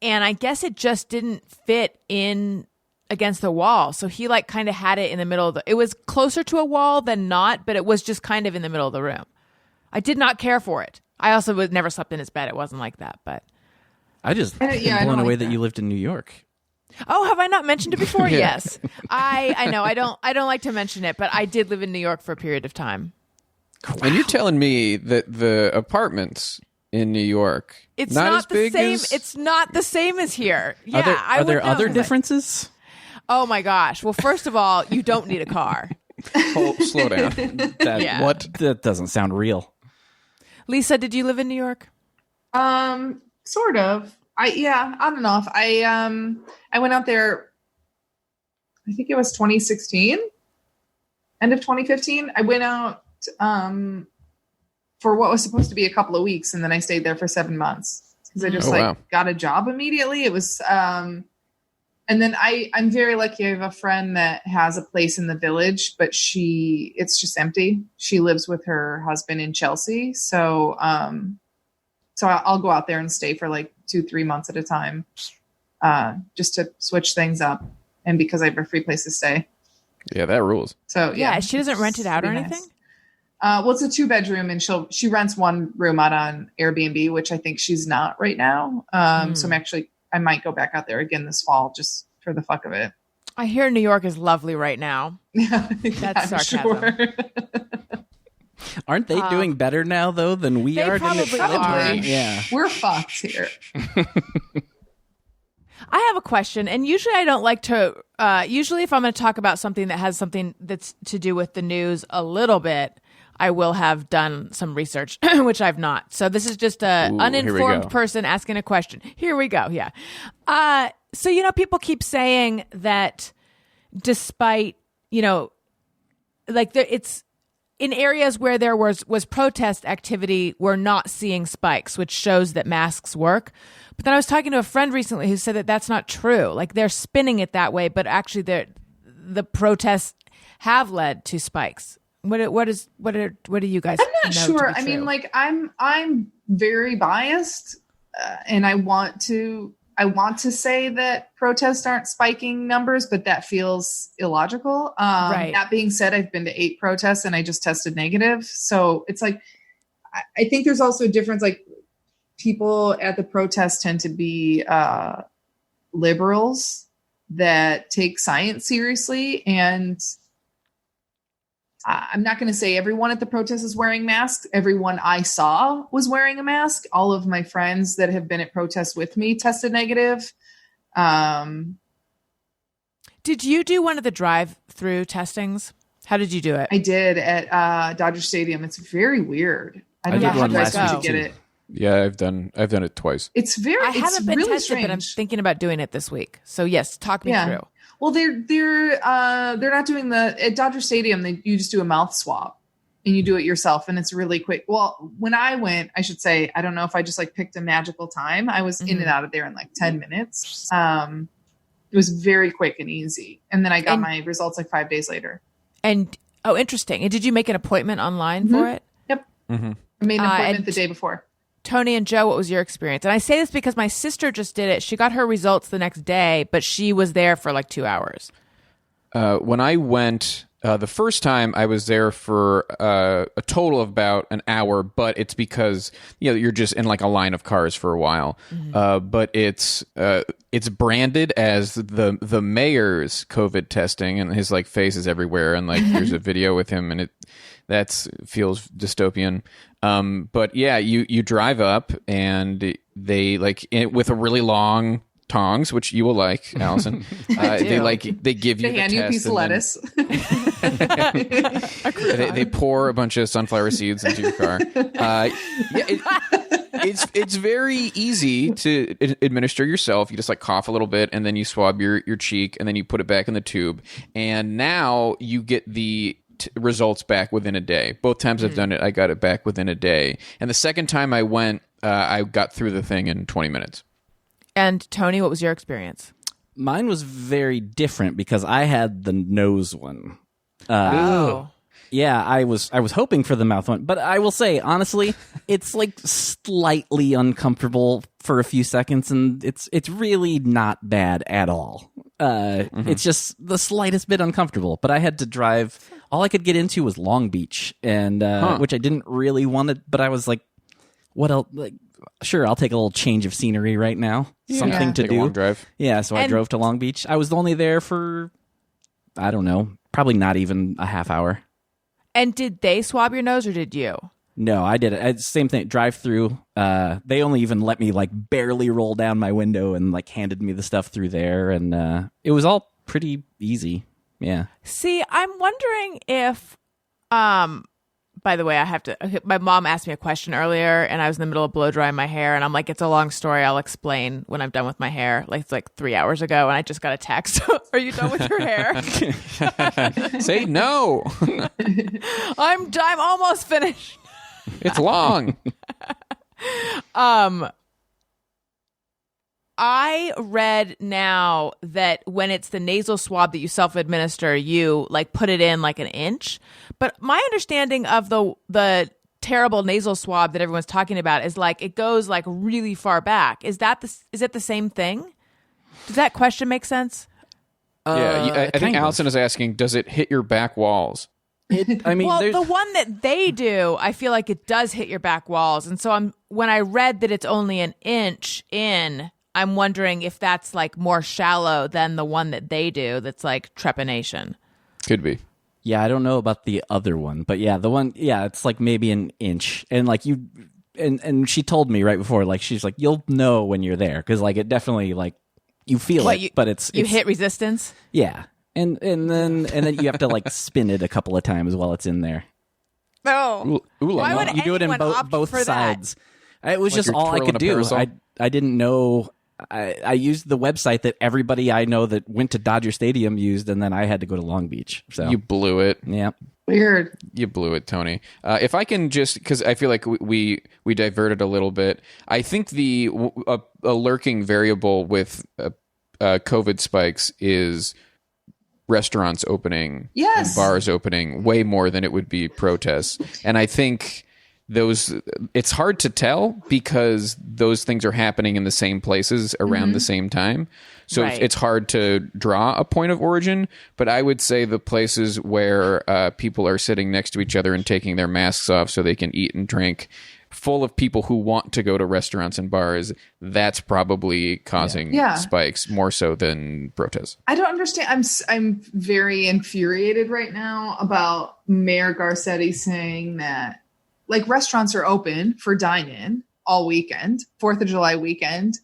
Speaker 3: I guess it just didn't fit in against the wall. So he like kind of had it in the middle of it was closer to a wall than not, but it was just kind of in the middle of the room. I did not care for it. I also never slept in his bed. It wasn't like that, but
Speaker 6: I just
Speaker 4: I
Speaker 6: am blown
Speaker 4: don't
Speaker 6: away
Speaker 4: like
Speaker 6: that
Speaker 4: that.
Speaker 6: you lived in New York.
Speaker 3: oh, have I not mentioned it before?
Speaker 5: Yeah.
Speaker 3: Yes. I know. I don't like to mention it, but I did live in New York for a period of time.
Speaker 5: And you're telling me that the apartments in New York
Speaker 3: It's
Speaker 5: not
Speaker 3: not
Speaker 5: as
Speaker 3: the
Speaker 5: big
Speaker 3: same.
Speaker 5: as
Speaker 3: It's not the same as here. Yeah,
Speaker 6: Are there
Speaker 3: would know,
Speaker 6: other
Speaker 3: 'cause I-
Speaker 6: differences?
Speaker 3: Oh my gosh. Well, first of all, you don't need a car.
Speaker 5: Oh, slow down.
Speaker 6: That,
Speaker 3: Yeah.
Speaker 6: What? That doesn't sound real.
Speaker 3: Lisa, did you live in New York?
Speaker 4: Sort of. On and off. I went out there, I think it was 2016, end of 2015. I went out for what was supposed to be a couple of weeks, and then I stayed there for 7 months because I just
Speaker 5: wow.
Speaker 4: got a job immediately. It was and then I'm very lucky. I have a friend that has a place in the Village, but it's just empty. She lives with her husband in Chelsea. So I'll go out there and stay for like 2-3 months at a time, just to switch things up. And because I have a free place to stay.
Speaker 5: Yeah, that rules.
Speaker 4: So
Speaker 3: Yeah, she doesn't rent it out or
Speaker 4: Pretty
Speaker 3: anything?
Speaker 4: Well, it's a 2-bedroom, and she rents one room out on Airbnb, which I think she's not right now. So I might go back out there again this fall just for the fuck of it.
Speaker 3: I hear New York is lovely right now. That's sarcasm.
Speaker 6: Aren't they doing better now though than we
Speaker 3: They
Speaker 6: are?
Speaker 3: probably are.
Speaker 4: Probably.
Speaker 6: Yeah.
Speaker 4: We're fucked here.
Speaker 3: I have a question, and usually I don't like to. Usually, if I'm going to talk about something that has something that's to do with the news a little bit, I will have done some research, which I've not. So this is just a
Speaker 5: Ooh,
Speaker 3: uninformed
Speaker 5: go.
Speaker 3: person asking a question. Here we go. Yeah. So people keep saying that, despite it's in areas where there was protest activity, we're not seeing spikes, which shows that masks work. But then I was talking to a friend recently who said that that's not true. Like they're spinning it that way, but actually the protests have led to spikes. What do you guys?
Speaker 4: I'm not
Speaker 3: know
Speaker 4: sure.
Speaker 3: to be
Speaker 4: I mean,
Speaker 3: true?
Speaker 4: like I'm very biased, and I want to say that protests aren't spiking numbers, but that feels illogical.
Speaker 3: Right.
Speaker 4: That being said, I've been to 8 protests and I just tested negative. So it's like, I think there's also a difference. Like people at the protests tend to be liberals that take science seriously. And I'm not going to say everyone at the protest is wearing masks. Everyone I saw was wearing a mask. All of my friends that have been at protests with me tested negative.
Speaker 3: Did you do one of the drive-through testings? How did you do it?
Speaker 4: I did at Dodger Stadium. It's very weird. I don't
Speaker 6: did
Speaker 4: know
Speaker 6: one
Speaker 4: how you guys
Speaker 6: last
Speaker 4: to
Speaker 6: week,
Speaker 4: get
Speaker 6: too.
Speaker 4: it.
Speaker 5: Yeah, I've done it twice.
Speaker 4: It's very.
Speaker 3: I
Speaker 4: it's
Speaker 3: haven't been
Speaker 4: really
Speaker 3: tested,
Speaker 4: strange.
Speaker 3: but I'm thinking about doing it this week. So yes, talk me through.
Speaker 4: Well, they're not doing at Dodger Stadium. You just do a mouth swab and you do it yourself, and it's really quick. Well, when I went, I should say, I don't know if I just like picked a magical time. I was in and out of there in like 10 minutes. It was very quick and easy, and then I got my results like 5 days later.
Speaker 3: And interesting. And did you make an appointment online for it?
Speaker 4: Yep,
Speaker 5: Mm-hmm.
Speaker 4: I made an appointment the day before.
Speaker 3: Tony and Joe, what was your experience? And I say this because my sister just did it. She got her results the next day, but she was there for like 2 hours.
Speaker 5: When I went the first time, I was there for a total of about an hour, but it's because you're just in like a line of cars for a while. But it's branded as the mayor's COVID testing, and his like face is everywhere, and like there's a video with him, and that feels dystopian. But yeah, you drive up, and they with a really long tongs, which you will like, Allison. They give you
Speaker 4: They hand you a piece of lettuce.
Speaker 5: They pour a bunch of sunflower seeds into your car. It's very easy to administer yourself. You just like cough a little bit, and then you swab your cheek, and then you put it back in the tube. And now you get the results back within a day. Both times I've done it, I got it back within a day. And the second time I went, I got through the thing in 20 minutes.
Speaker 3: And Tony, what was your experience?
Speaker 6: Mine was very different because I had the nose one. Yeah, I was hoping for the mouth one, but I will say honestly, it's like slightly uncomfortable for a few seconds, and it's really not bad at all. It's just the slightest bit uncomfortable. But I had to drive. All I could get into was Long Beach, and which I didn't really want to. But I was like, what else? Like, sure, I'll take a little change of scenery right now. Something to
Speaker 5: Take
Speaker 6: do.
Speaker 5: a long drive.
Speaker 6: Yeah, so I drove to Long Beach. I was only there for, I don't know, probably not even a half hour.
Speaker 3: And did they swab your nose or did you?
Speaker 6: No, I did it. Same thing, drive through. They only even let me like barely roll down my window and like handed me the stuff through there. And it was all pretty easy. Yeah.
Speaker 3: See, I'm wondering if, by the way, my mom asked me a question earlier and I was in the middle of blow drying my hair and I'm like, it's a long story. I'll explain when I'm done with my hair. Like it's like 3 hours ago and I just got a text. Are you done with your hair?
Speaker 5: Say no.
Speaker 3: I'm almost finished.
Speaker 5: It's long.
Speaker 3: I read now that when it's the nasal swab that you self-administer, you like put it in like an inch. But my understanding of the terrible nasal swab that everyone's talking about is like it goes like really far back. Is it the same thing? Does that question make sense?
Speaker 5: I think Allison is asking, does it hit your back walls?
Speaker 3: Well, the one that they do, I feel like it does hit your back walls. And so when I read that it's only an inch in, I'm wondering if that's like more shallow than the one that they do that's like trepanation.
Speaker 5: Could be.
Speaker 6: Yeah, I don't know about the other one, but yeah, the one, it's like maybe an inch. And like and she told me right before, like, she's like, you'll know when you're there. Cause like it definitely like, you feel it, but it's
Speaker 3: hit resistance.
Speaker 6: Yeah. And then you have to like spin it a couple of times while it's in there.
Speaker 3: Oh, why would
Speaker 6: you do it in both sides? It was like just all I could do. I didn't know. I used the website that everybody I know that went to Dodger Stadium used, and then I had to go to Long Beach. So
Speaker 5: you blew it.
Speaker 6: Yeah,
Speaker 4: weird.
Speaker 5: You blew it, Tony. If I can just, because I feel like we diverted a little bit. I think a lurking variable with COVID spikes is restaurants opening,
Speaker 4: Yes.
Speaker 5: and bars opening, way more than it would be protests. And I think it's hard to tell because those things are happening in the same places around the same time. So
Speaker 3: Right.
Speaker 5: it's hard to draw a point of origin. But I would say the places where people are sitting next to each other and taking their masks off so they can eat and drink, full of people who want to go to restaurants and bars, that's probably causing spikes more so than protests.
Speaker 4: I don't understand. I'm very infuriated right now about Mayor Garcetti saying that like restaurants are open for dine-in all weekend, 4th of July weekend.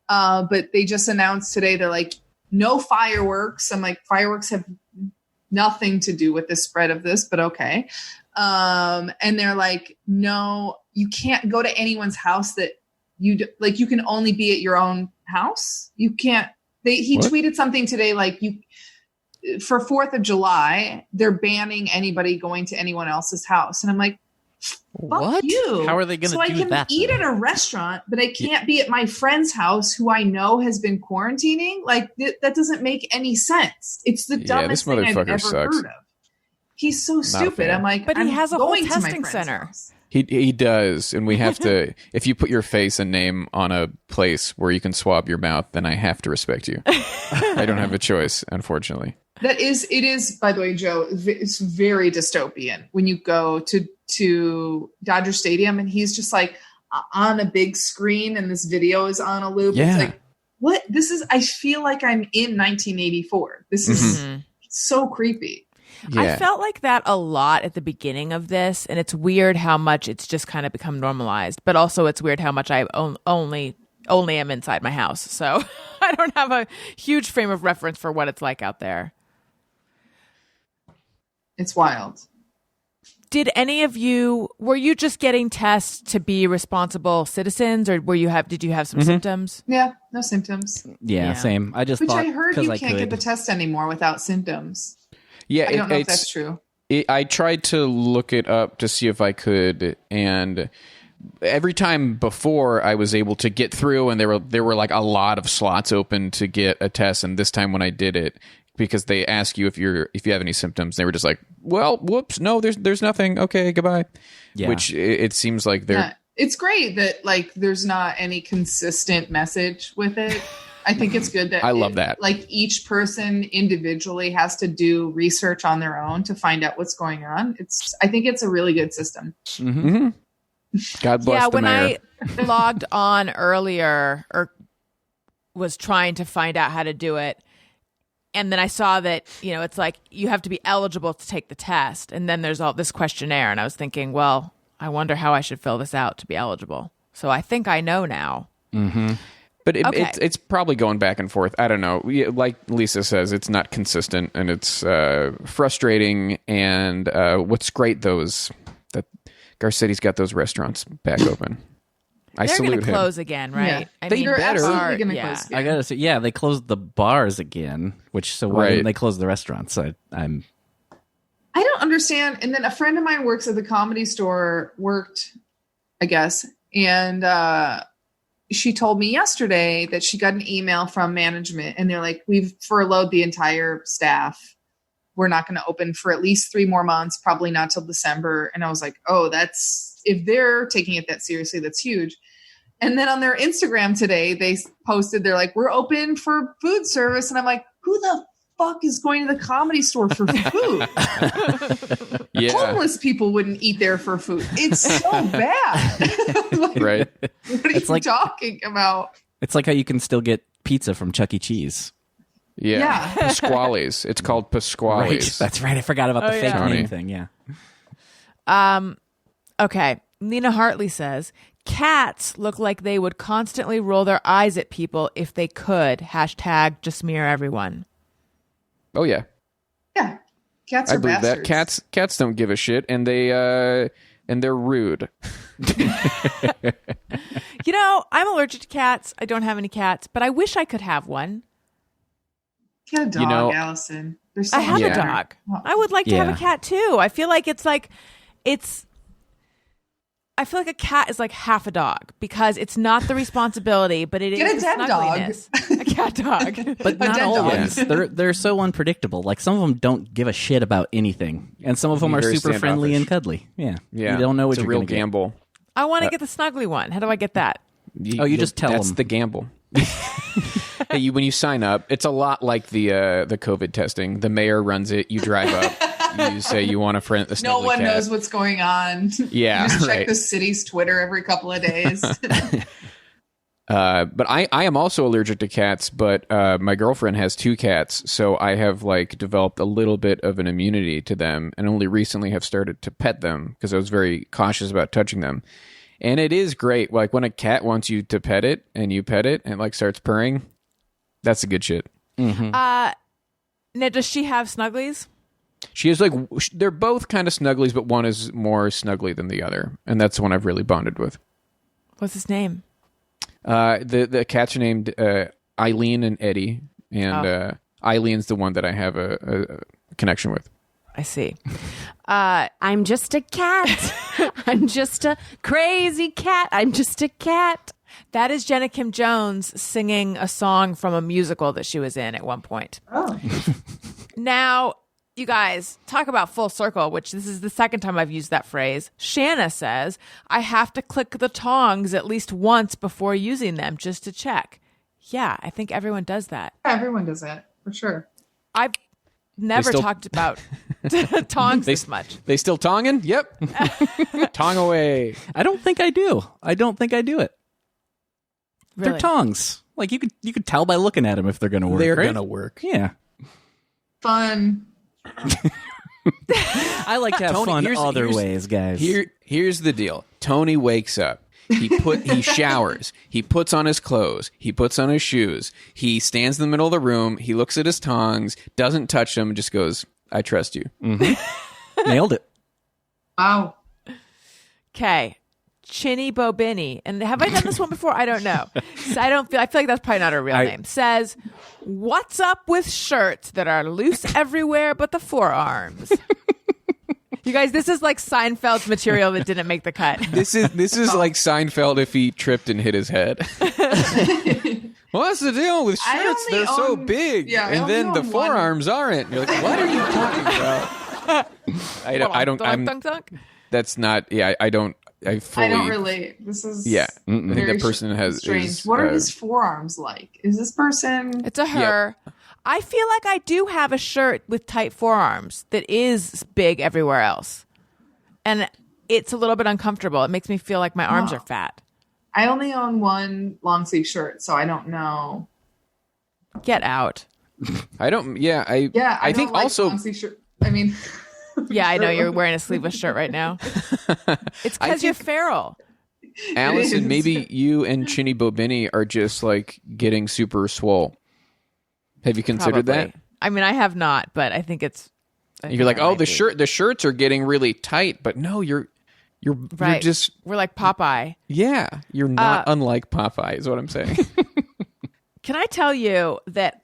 Speaker 4: But they just announced today, they're like, no fireworks. I'm like, fireworks have nothing to do with the spread of this, but okay. And they're like, no, you can't go to anyone's house that you can only be at your own house. You can't, he tweeted something today, like for 4th of July, they're banning anybody going to anyone else's house. And I'm like, fuck you.
Speaker 6: How are they going to do
Speaker 4: that? So I can eat at a restaurant, but I can't be at my friend's house who I know has been quarantining. Like that doesn't make any sense. It's the dumbest thing I've ever heard of. He's so stupid. I'm like,
Speaker 3: but he has a whole testing center.
Speaker 5: He does, and we have to. If you put your face and name on a place where you can swab your mouth, then I have to respect you. I don't have a choice, unfortunately.
Speaker 4: It is. By the way, Joe, it's very dystopian when you go to Dodger Stadium and he's just like on a big screen and this video is on a loop.
Speaker 5: Yeah.
Speaker 4: It's like, what? This is. I feel like I'm in 1984. This is so creepy.
Speaker 5: Yeah.
Speaker 3: I felt like that a lot at the beginning of this, and it's weird how much it's just kind of become normalized. But also, it's weird how much I only am inside my house, so I don't have a huge frame of reference for what it's like out there.
Speaker 4: It's wild.
Speaker 3: Did any of you were you just getting tests to be responsible citizens, or did you have some symptoms?
Speaker 4: Yeah, no symptoms.
Speaker 6: Yeah, same. I just
Speaker 4: Which
Speaker 6: thought
Speaker 4: I heard you
Speaker 6: I
Speaker 4: can't
Speaker 6: could.
Speaker 4: get the test anymore without symptoms.
Speaker 5: Yeah,
Speaker 4: I don't know if that's true.
Speaker 5: I tried to look it up to see if I could, and every time before I was able to get through, and there were like a lot of slots open to get a test. And this time when I did it, because they ask you if you have any symptoms, they were just like, "Well, whoops, no, there's nothing. Okay, goodbye."
Speaker 6: Yeah.
Speaker 5: Which it seems like they're.
Speaker 4: Yeah. It's great that like there's not any consistent message with it. I think it's good that
Speaker 5: I love that.
Speaker 4: Like each person individually has to do research on their own to find out what's going on. I think it's a really good system.
Speaker 5: Mm-hmm. God bless the mayor.
Speaker 3: I logged on earlier or was trying to find out how to do it, and then I saw that it's like you have to be eligible to take the test, and then there's all this questionnaire, and I was thinking, well, I wonder how I should fill this out to be eligible. So I think I know now.
Speaker 6: Mm-hmm.
Speaker 5: But it's probably going back and forth. I don't know. Like Lisa says, it's not consistent, and it's frustrating. And what's great, that Garcetti's got those restaurants back open. I
Speaker 3: They're
Speaker 5: salute
Speaker 3: going to
Speaker 5: him.
Speaker 3: close again, right?
Speaker 4: Yeah.
Speaker 3: They're
Speaker 4: absolutely going to close again.
Speaker 6: I gotta say, yeah, they closed the bars again. Why didn't they close the restaurants? I
Speaker 4: don't understand. And then a friend of mine works at the Comedy Store. I guess, and she told me yesterday that she got an email from management and they're like, we've furloughed the entire staff. We're not going to open for at least 3 more months, probably not till December. And I was like, oh, if they're taking it that seriously, that's huge. And then on their Instagram today, they posted, they're like, we're open for food service. And I'm like, who the fuck is going to the Comedy Store for food?
Speaker 5: Yeah.
Speaker 4: Homeless people wouldn't eat there for food. It's so bad. Like,
Speaker 5: Right.
Speaker 4: What are you talking about?
Speaker 6: It's like how you can still get pizza from Chuck E. Cheese.
Speaker 5: Yeah. Pasquale's. It's called Pasquale's.
Speaker 6: Right. That's right. I forgot about the fake name thing. Yeah.
Speaker 3: Okay. Nina Hartley says, cats look like they would constantly roll their eyes at people if they could. # just smear everyone.
Speaker 5: Oh, yeah.
Speaker 4: Yeah. Cats
Speaker 5: I
Speaker 4: are
Speaker 5: believe
Speaker 4: bastards.
Speaker 5: that. Cats don't give a shit, and they're rude.
Speaker 3: I'm allergic to cats. I don't have any cats, but I wish I could have one.
Speaker 4: Get a dog, Allison.
Speaker 3: I have
Speaker 5: Yeah.
Speaker 3: a dog. I would like to have a cat too. I feel like it's I feel like a cat is like half a dog because it's not the responsibility, but it is
Speaker 4: Get a
Speaker 3: the
Speaker 4: dead dog.
Speaker 3: snuggliness. A cat dog.
Speaker 6: But not
Speaker 4: dead dog.
Speaker 6: always. They're so unpredictable. Like some of them don't give a shit about anything, and some of them are
Speaker 5: Very
Speaker 6: super friendly
Speaker 5: standoffish.
Speaker 6: and cuddly. Yeah,
Speaker 5: Yeah,
Speaker 6: You don't know what
Speaker 5: it's
Speaker 6: you're
Speaker 5: a real
Speaker 6: gonna get.
Speaker 5: gamble.
Speaker 3: I want to get the snuggly one. How do I get that?
Speaker 6: You just tell
Speaker 5: that's
Speaker 6: them.
Speaker 5: the gamble. Hey, when you sign up, it's a lot like the COVID testing. The mayor runs it. You drive up. You say you want a friend. The
Speaker 4: No
Speaker 5: snuggly
Speaker 4: one
Speaker 5: cat.
Speaker 4: knows what's going on.
Speaker 5: Yeah,
Speaker 4: you just check
Speaker 5: right.
Speaker 4: the city's Twitter every couple of days.
Speaker 5: But I am also allergic to cats, but my girlfriend has 2 cats, so I have like developed a little bit of an immunity to them, and only recently have started to pet them because I was very cautious about touching them. And it is great. Like when a cat wants you to pet it and you pet it and it like starts purring, that's the good shit.
Speaker 3: Now, does she have snugglies?
Speaker 5: She is like, they're both kind of snugglies, but one is more snuggly than the other. And that's the one I've really bonded with.
Speaker 3: What's his name?
Speaker 5: The cats are named Eileen and Eddie. And Eileen's the one that I have a connection with.
Speaker 3: I see.
Speaker 8: I'm just a cat. I'm just a crazy cat. I'm just a cat.
Speaker 3: That is Jenna Kim Jones singing a song from a musical that she was in at one point.
Speaker 4: Oh.
Speaker 3: Now, you guys, talk about full circle, which this is the second time I've used that phrase. Shanna says, I have to click the tongs at least once before using them just to check. Yeah, I think everyone does that.
Speaker 4: Everyone does that, for sure.
Speaker 3: I've never
Speaker 5: still-
Speaker 3: talked about tongs this much.
Speaker 5: They still tonging? Yep. Tong away.
Speaker 6: I don't think I do. I don't think I do it.
Speaker 3: Really?
Speaker 6: They're tongs. Like you could tell by looking at them if they're going to work.
Speaker 5: They're
Speaker 6: right?
Speaker 5: going to work.
Speaker 6: Yeah.
Speaker 4: Fun.
Speaker 6: I like to have
Speaker 5: Tony,
Speaker 6: fun
Speaker 5: here's-
Speaker 6: other
Speaker 5: here's-
Speaker 6: ways, guys.
Speaker 5: Here's the deal. Tony wakes up. He showers. He puts on his clothes. He puts on his shoes. He stands in the middle of the room. He looks at his tongs, doesn't touch them, just goes, I trust you.
Speaker 6: Nailed it.
Speaker 4: Wow.
Speaker 3: Okay. Chinny Bobini. And have I done this one before? I don't know. So I feel like that's probably not her real name. Says, what's up with shirts that are loose everywhere but the forearms? You guys, this is like Seinfeld's material that didn't make the cut.
Speaker 5: This is like Seinfeld if he tripped and hit his head. What's the deal with
Speaker 4: I
Speaker 5: shirts?
Speaker 4: only
Speaker 5: They're so
Speaker 4: own-
Speaker 5: big,
Speaker 4: yeah, I
Speaker 5: and
Speaker 4: only
Speaker 5: then the
Speaker 4: own one.
Speaker 5: forearms aren't. You're like, what are you talking about? I don't.
Speaker 3: Dunk, dunk, dunk.
Speaker 5: That's not. Yeah, I don't. I fully.
Speaker 4: I don't relate. This is
Speaker 5: Yeah, I think
Speaker 4: very
Speaker 5: that person has
Speaker 4: strange.
Speaker 5: is,
Speaker 4: What are his forearms like? Is this person?
Speaker 3: It's a her. I feel like I do have a shirt with tight forearms that is big everywhere else. And it's a little bit uncomfortable. It makes me feel like my arms are fat.
Speaker 4: I only own one long sleeve shirt, so I don't know.
Speaker 3: Get out.
Speaker 5: I don't. Yeah, I
Speaker 4: I
Speaker 5: think
Speaker 4: don't like
Speaker 5: also.
Speaker 4: long sleeve shirt. I mean,
Speaker 3: Yeah, I know you're wearing a sleeveless shirt right now. It's because you're feral.
Speaker 5: Alison,
Speaker 4: is.
Speaker 5: maybe you and Chinny Bobini are just like getting super swole. Have you considered
Speaker 3: Probably.
Speaker 5: that?
Speaker 3: I mean, I have not, but I think it's.
Speaker 5: You're like, oh, the shirts are getting really tight, but no, you're
Speaker 3: Right.
Speaker 5: just
Speaker 3: We're like Popeye.
Speaker 5: yeah, you're not unlike Popeye, is what I'm saying.
Speaker 3: Can I tell you that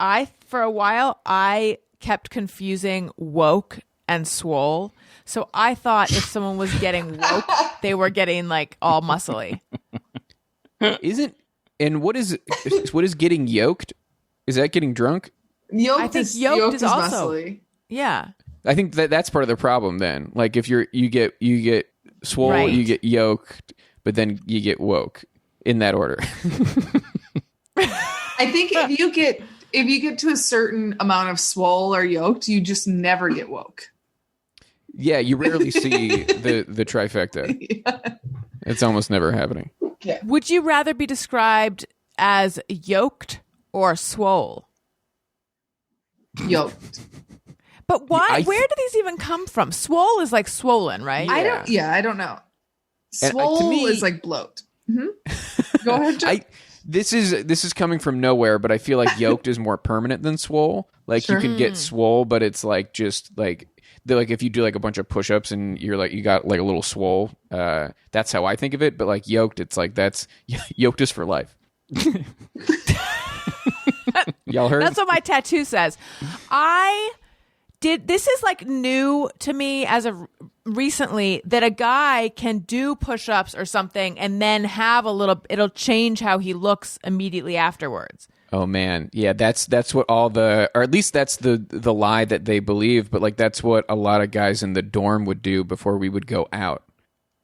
Speaker 3: for a while, I kept confusing woke and swole. So I thought if someone was getting woke, they were getting like all muscly.
Speaker 5: What is getting yoked? Is that getting drunk?
Speaker 4: yoked
Speaker 3: I think
Speaker 4: is,
Speaker 3: yoked is also-
Speaker 4: muscly.
Speaker 3: Yeah.
Speaker 5: I think that's part of the problem then. Like if you get swole,
Speaker 3: Right.
Speaker 5: you get yoked, but then you get woke in that order.
Speaker 4: I think if you get to a certain amount of swole or yoked, you just never get woke.
Speaker 5: Yeah, you rarely see the trifecta.
Speaker 4: Yeah.
Speaker 5: It's almost never happening.
Speaker 3: Would you rather be described as yoked or swole?
Speaker 4: Yoked.
Speaker 3: But why?
Speaker 5: I-
Speaker 3: Where do these even come from? Swole is like swollen, right?
Speaker 4: I don't know.
Speaker 5: And,
Speaker 4: Swole
Speaker 5: to me-
Speaker 4: is like bloat. Go ahead, Joe.
Speaker 5: This is coming from nowhere, but I feel like yoked is more permanent than swole. Like
Speaker 4: Sure.
Speaker 5: you can get swole, but it's like just like if you do like a bunch of push-ups and you're like you got like a little swole. That's how I think of it. But like yoked, it's like that's yoked is for life. Y'all heard?
Speaker 3: That's what my tattoo says. This is like new to me as of recently that a guy can do push-ups or something and then have it'll change how he looks immediately afterwards.
Speaker 5: Oh man, yeah, that's what or at least that's the lie that they believe. But like that's what a lot of guys in the dorm would do before we would go out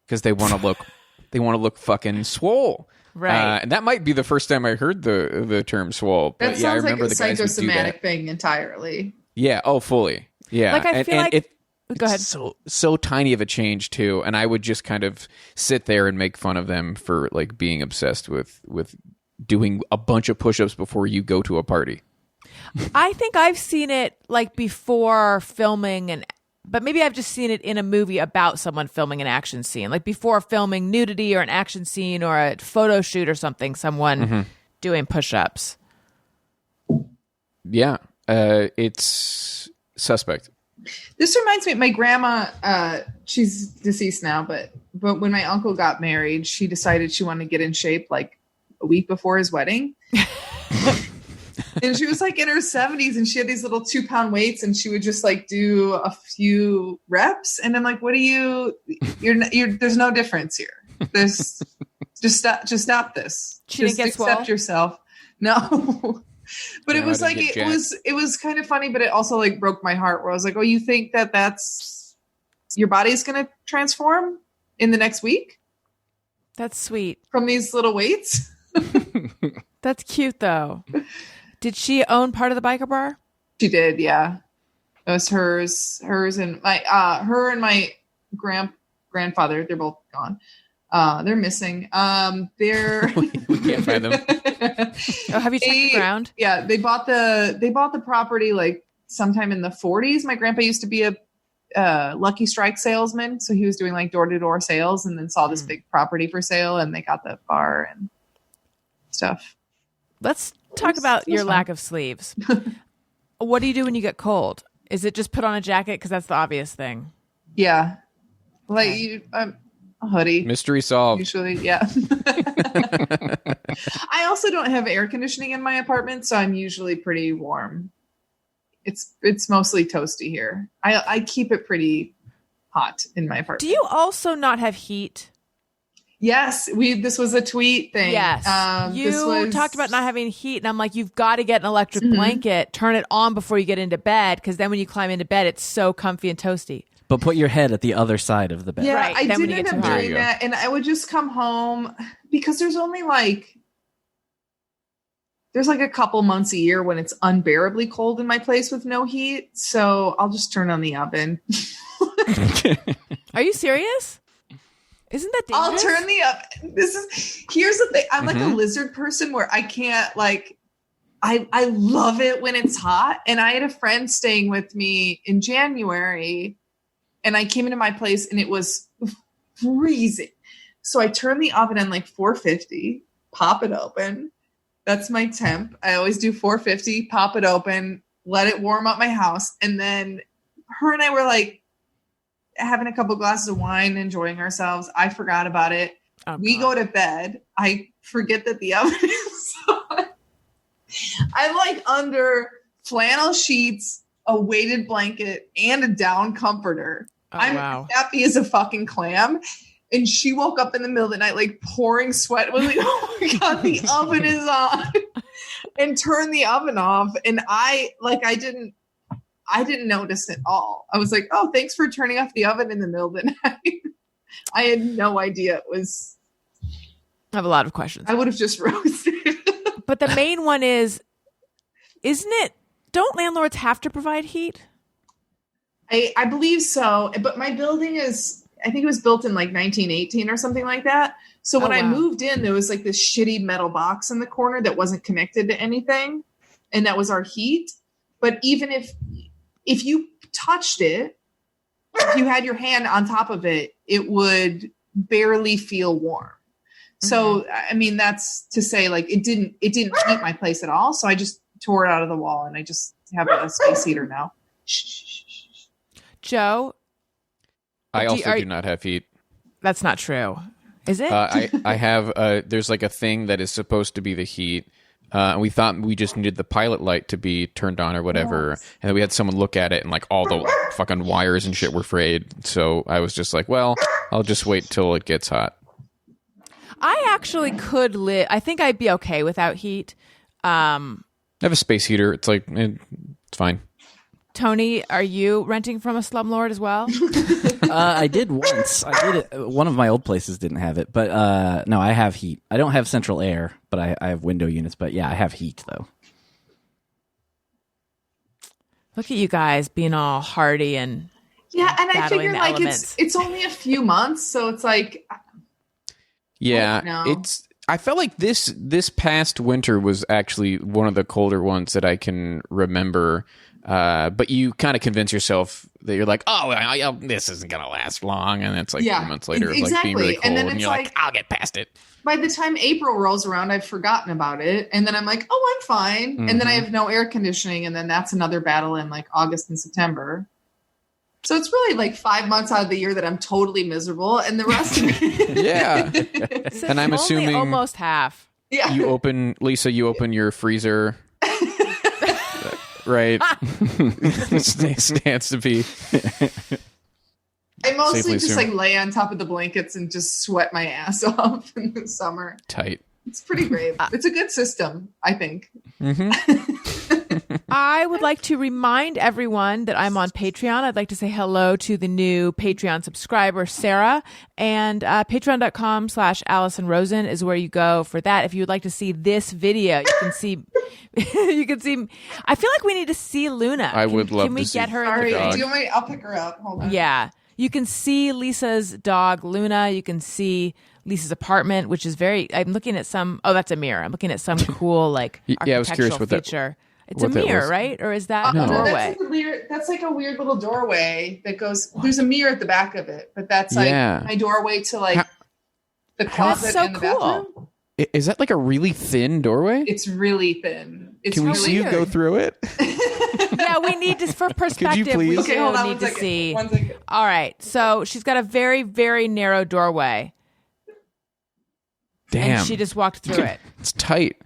Speaker 5: because they want to look fucking swole.
Speaker 3: Right.
Speaker 5: And that might be the first time I heard the term swole. But
Speaker 4: That
Speaker 5: yeah, I
Speaker 4: sounds like
Speaker 5: remember
Speaker 4: a
Speaker 5: the guys would do
Speaker 4: psychosomatic
Speaker 5: that.
Speaker 4: thing entirely.
Speaker 5: Yeah. Oh, fully. Yeah.
Speaker 3: Like I feel like. Go ahead.
Speaker 5: It's so tiny of a change too, and I would just kind of sit there and make fun of them for like being obsessed with doing a bunch of push-ups before you go to a party.
Speaker 3: I think I've seen it like before filming but maybe I've just seen it in a movie about someone filming an action scene, like before filming nudity or an action scene or a photo shoot or something, someone doing push-ups.
Speaker 5: Yeah, it's suspect.
Speaker 4: This reminds me, my grandma, she's deceased now, but when my uncle got married, she decided she wanted to get in shape like a week before his wedding. And she was like in her 70s and she had these little 2-pound weights and she would just like do a few reps. And I'm like, what are you're there's no difference here. There's just stop this.
Speaker 3: She didn't get
Speaker 4: accept
Speaker 3: swole?
Speaker 4: yourself. No. But it was like, it was kind of funny, but it also like broke my heart where I was like, oh, you think that's your body's going to transform in the next week
Speaker 3: That's sweet.
Speaker 4: from these little weights?
Speaker 3: That's cute, though. Did she own part of the biker bar?
Speaker 4: She did. Yeah. It was hers and my, her and my grandfather. They're both gone. They're missing. They're
Speaker 5: We can't find them.
Speaker 3: Oh, have you checked the ground?
Speaker 4: Yeah, they bought the property like sometime in the 40s. My grandpa used to be a Lucky Strike salesman, so he was doing like door-to-door sales, and then saw this big property for sale, and they got the bar and stuff.
Speaker 3: Let's talk about your lack of sleeves. What do you do when you get cold? Is it just put on a jacket? Because that's the obvious thing.
Speaker 4: Yeah, like a hoodie.
Speaker 5: Mystery solved.
Speaker 4: Usually, yeah. I also don't have air conditioning in my apartment, so I'm usually pretty warm. It's mostly toasty here. I keep it pretty hot in my apartment.
Speaker 3: Do you also not have heat?
Speaker 4: Yes, this was a tweet thing.
Speaker 3: Yes. You talked about not having heat, and I'm like, you've got to get an electric blanket, turn it on before you get into bed, because then when you climb into bed, it's so comfy and toasty.
Speaker 6: But put your head at the other side of the bed.
Speaker 4: Yeah,
Speaker 3: Right,
Speaker 4: I
Speaker 3: then when
Speaker 4: did
Speaker 3: you get
Speaker 4: end
Speaker 3: too
Speaker 4: up
Speaker 3: hot.
Speaker 4: doing that, and I would just come home because there's like a couple months a year when it's unbearably cold in my place with no heat. So I'll just turn on the oven.
Speaker 3: Are you serious? Isn't that dangerous?
Speaker 4: I'll turn the oven. Here's the thing. I'm like a lizard person where I can't I love it when it's hot. And I had a friend staying with me in January and I came into my place and it was freezing. So I turned the oven on like 450, pop it open. That's my temp. I always do 450, pop it open, let it warm up my house. And then her and I were like having a couple glasses of wine, enjoying ourselves. I forgot about it.
Speaker 3: Oh,
Speaker 4: we
Speaker 3: God.
Speaker 4: go to bed. I forget that the oven is on. I'm like under flannel sheets, a weighted blanket, and a down comforter.
Speaker 3: Oh,
Speaker 4: I'm
Speaker 3: wow.
Speaker 4: happy as a fucking clam. And she woke up in the middle of the night, like pouring sweat. Was like, oh my God, the oven is on. And turned the oven off. And I didn't notice at all. I was like, oh, thanks for turning off the oven in the middle of the night. I had no idea it was.
Speaker 3: I have a lot of questions.
Speaker 4: I would have just roasted.
Speaker 3: But the main one is, don't landlords have to provide heat?
Speaker 4: I believe so. But my building I think it was built in like 1918 or something like that. So when I moved in, there was like this shitty metal box in the corner that wasn't connected to anything. And that was our heat. But even if you touched it, if you had your hand on top of it, it would barely feel warm. So, I mean, that's to say like it didn't heat my place at all. So I just tore it out of the wall and I just have a space heater now.
Speaker 3: Joe?
Speaker 5: I also do not have heat.
Speaker 3: That's not true. Is it?
Speaker 5: I have there's like a thing that is supposed to be the heat, And we thought we just needed the pilot light to be turned on or whatever. And then we had someone look at it and like all the fucking wires and shit were frayed. So I was just like, well, I'll just wait till it gets hot.
Speaker 3: I actually could live. I think I'd be okay without heat.
Speaker 5: I have a space heater. It's like, it's fine.
Speaker 3: Tony, are you renting from a slumlord as well?
Speaker 6: I did once. I did it. One of my old places didn't have it, but no, I have heat. I don't have central air, but I have window units. But yeah, I have heat though.
Speaker 3: Look at you guys being all hardy and
Speaker 4: Yeah, and I
Speaker 3: battling
Speaker 4: figure
Speaker 3: the
Speaker 4: like
Speaker 3: elements.
Speaker 4: it's only a few months, so it's like
Speaker 5: Yeah,
Speaker 4: no.
Speaker 5: I felt like this past winter was actually one of the colder ones that I can remember. But you kind of convince yourself that you're like, oh, this isn't gonna last long, and it's like 3 months later, of like being really cold,
Speaker 4: And then
Speaker 5: and
Speaker 4: it's
Speaker 5: you're like, I'll get past it.
Speaker 4: by the time April rolls around, I've forgotten about it, and then I'm like, oh, I'm fine, and then I have no air conditioning, and then that's another battle in like August and September. So it's really like 5 months out of the year that I'm totally miserable, and the rest of it,
Speaker 5: Yeah, and I'm
Speaker 3: only
Speaker 5: assuming
Speaker 3: almost half.
Speaker 4: yeah.
Speaker 5: you open your freezer. Right. Stands to be.
Speaker 4: I mostly
Speaker 5: Safely
Speaker 4: just
Speaker 5: assumed.
Speaker 4: like lay on top of the blankets and just sweat my ass off in the summer.
Speaker 5: Tight.
Speaker 4: It's pretty great. It's a good system, I think.
Speaker 3: I would like to remind everyone that I'm on Patreon. I'd like to say hello to the new Patreon subscriber, Sarah. And patreon.com/Alison Rosen is where you go for that. If you would like to see this video, you can see. You can see. I feel like we need to see Luna.
Speaker 5: I would love
Speaker 3: Can we
Speaker 5: to see
Speaker 3: get her?
Speaker 4: All
Speaker 3: in the
Speaker 4: right,
Speaker 5: dog.
Speaker 4: do you want me? I'll pick her up. Hold on.
Speaker 3: Yeah. You can see Lisa's dog, Luna. You can see Lisa's apartment, which is I'm looking at some, that's a mirror. I'm looking at some cool, like,
Speaker 5: Yeah, I was curious
Speaker 3: architectural
Speaker 5: what that-
Speaker 3: feature. It's
Speaker 5: what
Speaker 3: a
Speaker 5: that
Speaker 3: mirror,
Speaker 5: was.
Speaker 3: right? Or is that
Speaker 5: No.
Speaker 3: a doorway?
Speaker 4: That's like a weird little doorway that goes. There's a mirror at the back of it, but that's like
Speaker 5: Yeah.
Speaker 4: my doorway to like the closet
Speaker 3: so
Speaker 4: and the
Speaker 3: cool.
Speaker 4: bathroom.
Speaker 5: Is that like a really thin doorway?
Speaker 4: It's really thin. It's
Speaker 5: Can we
Speaker 4: really
Speaker 5: see you
Speaker 4: thin.
Speaker 5: go through it?
Speaker 3: Yeah, we need to, for perspective,
Speaker 5: please?
Speaker 3: we
Speaker 4: Okay,
Speaker 3: do
Speaker 4: hold on
Speaker 3: need
Speaker 4: one
Speaker 3: to
Speaker 4: second.
Speaker 3: see.
Speaker 4: 1 second.
Speaker 3: All right. So she's got a very, very narrow doorway.
Speaker 5: Damn.
Speaker 3: And she just walked through it.
Speaker 5: It's tight.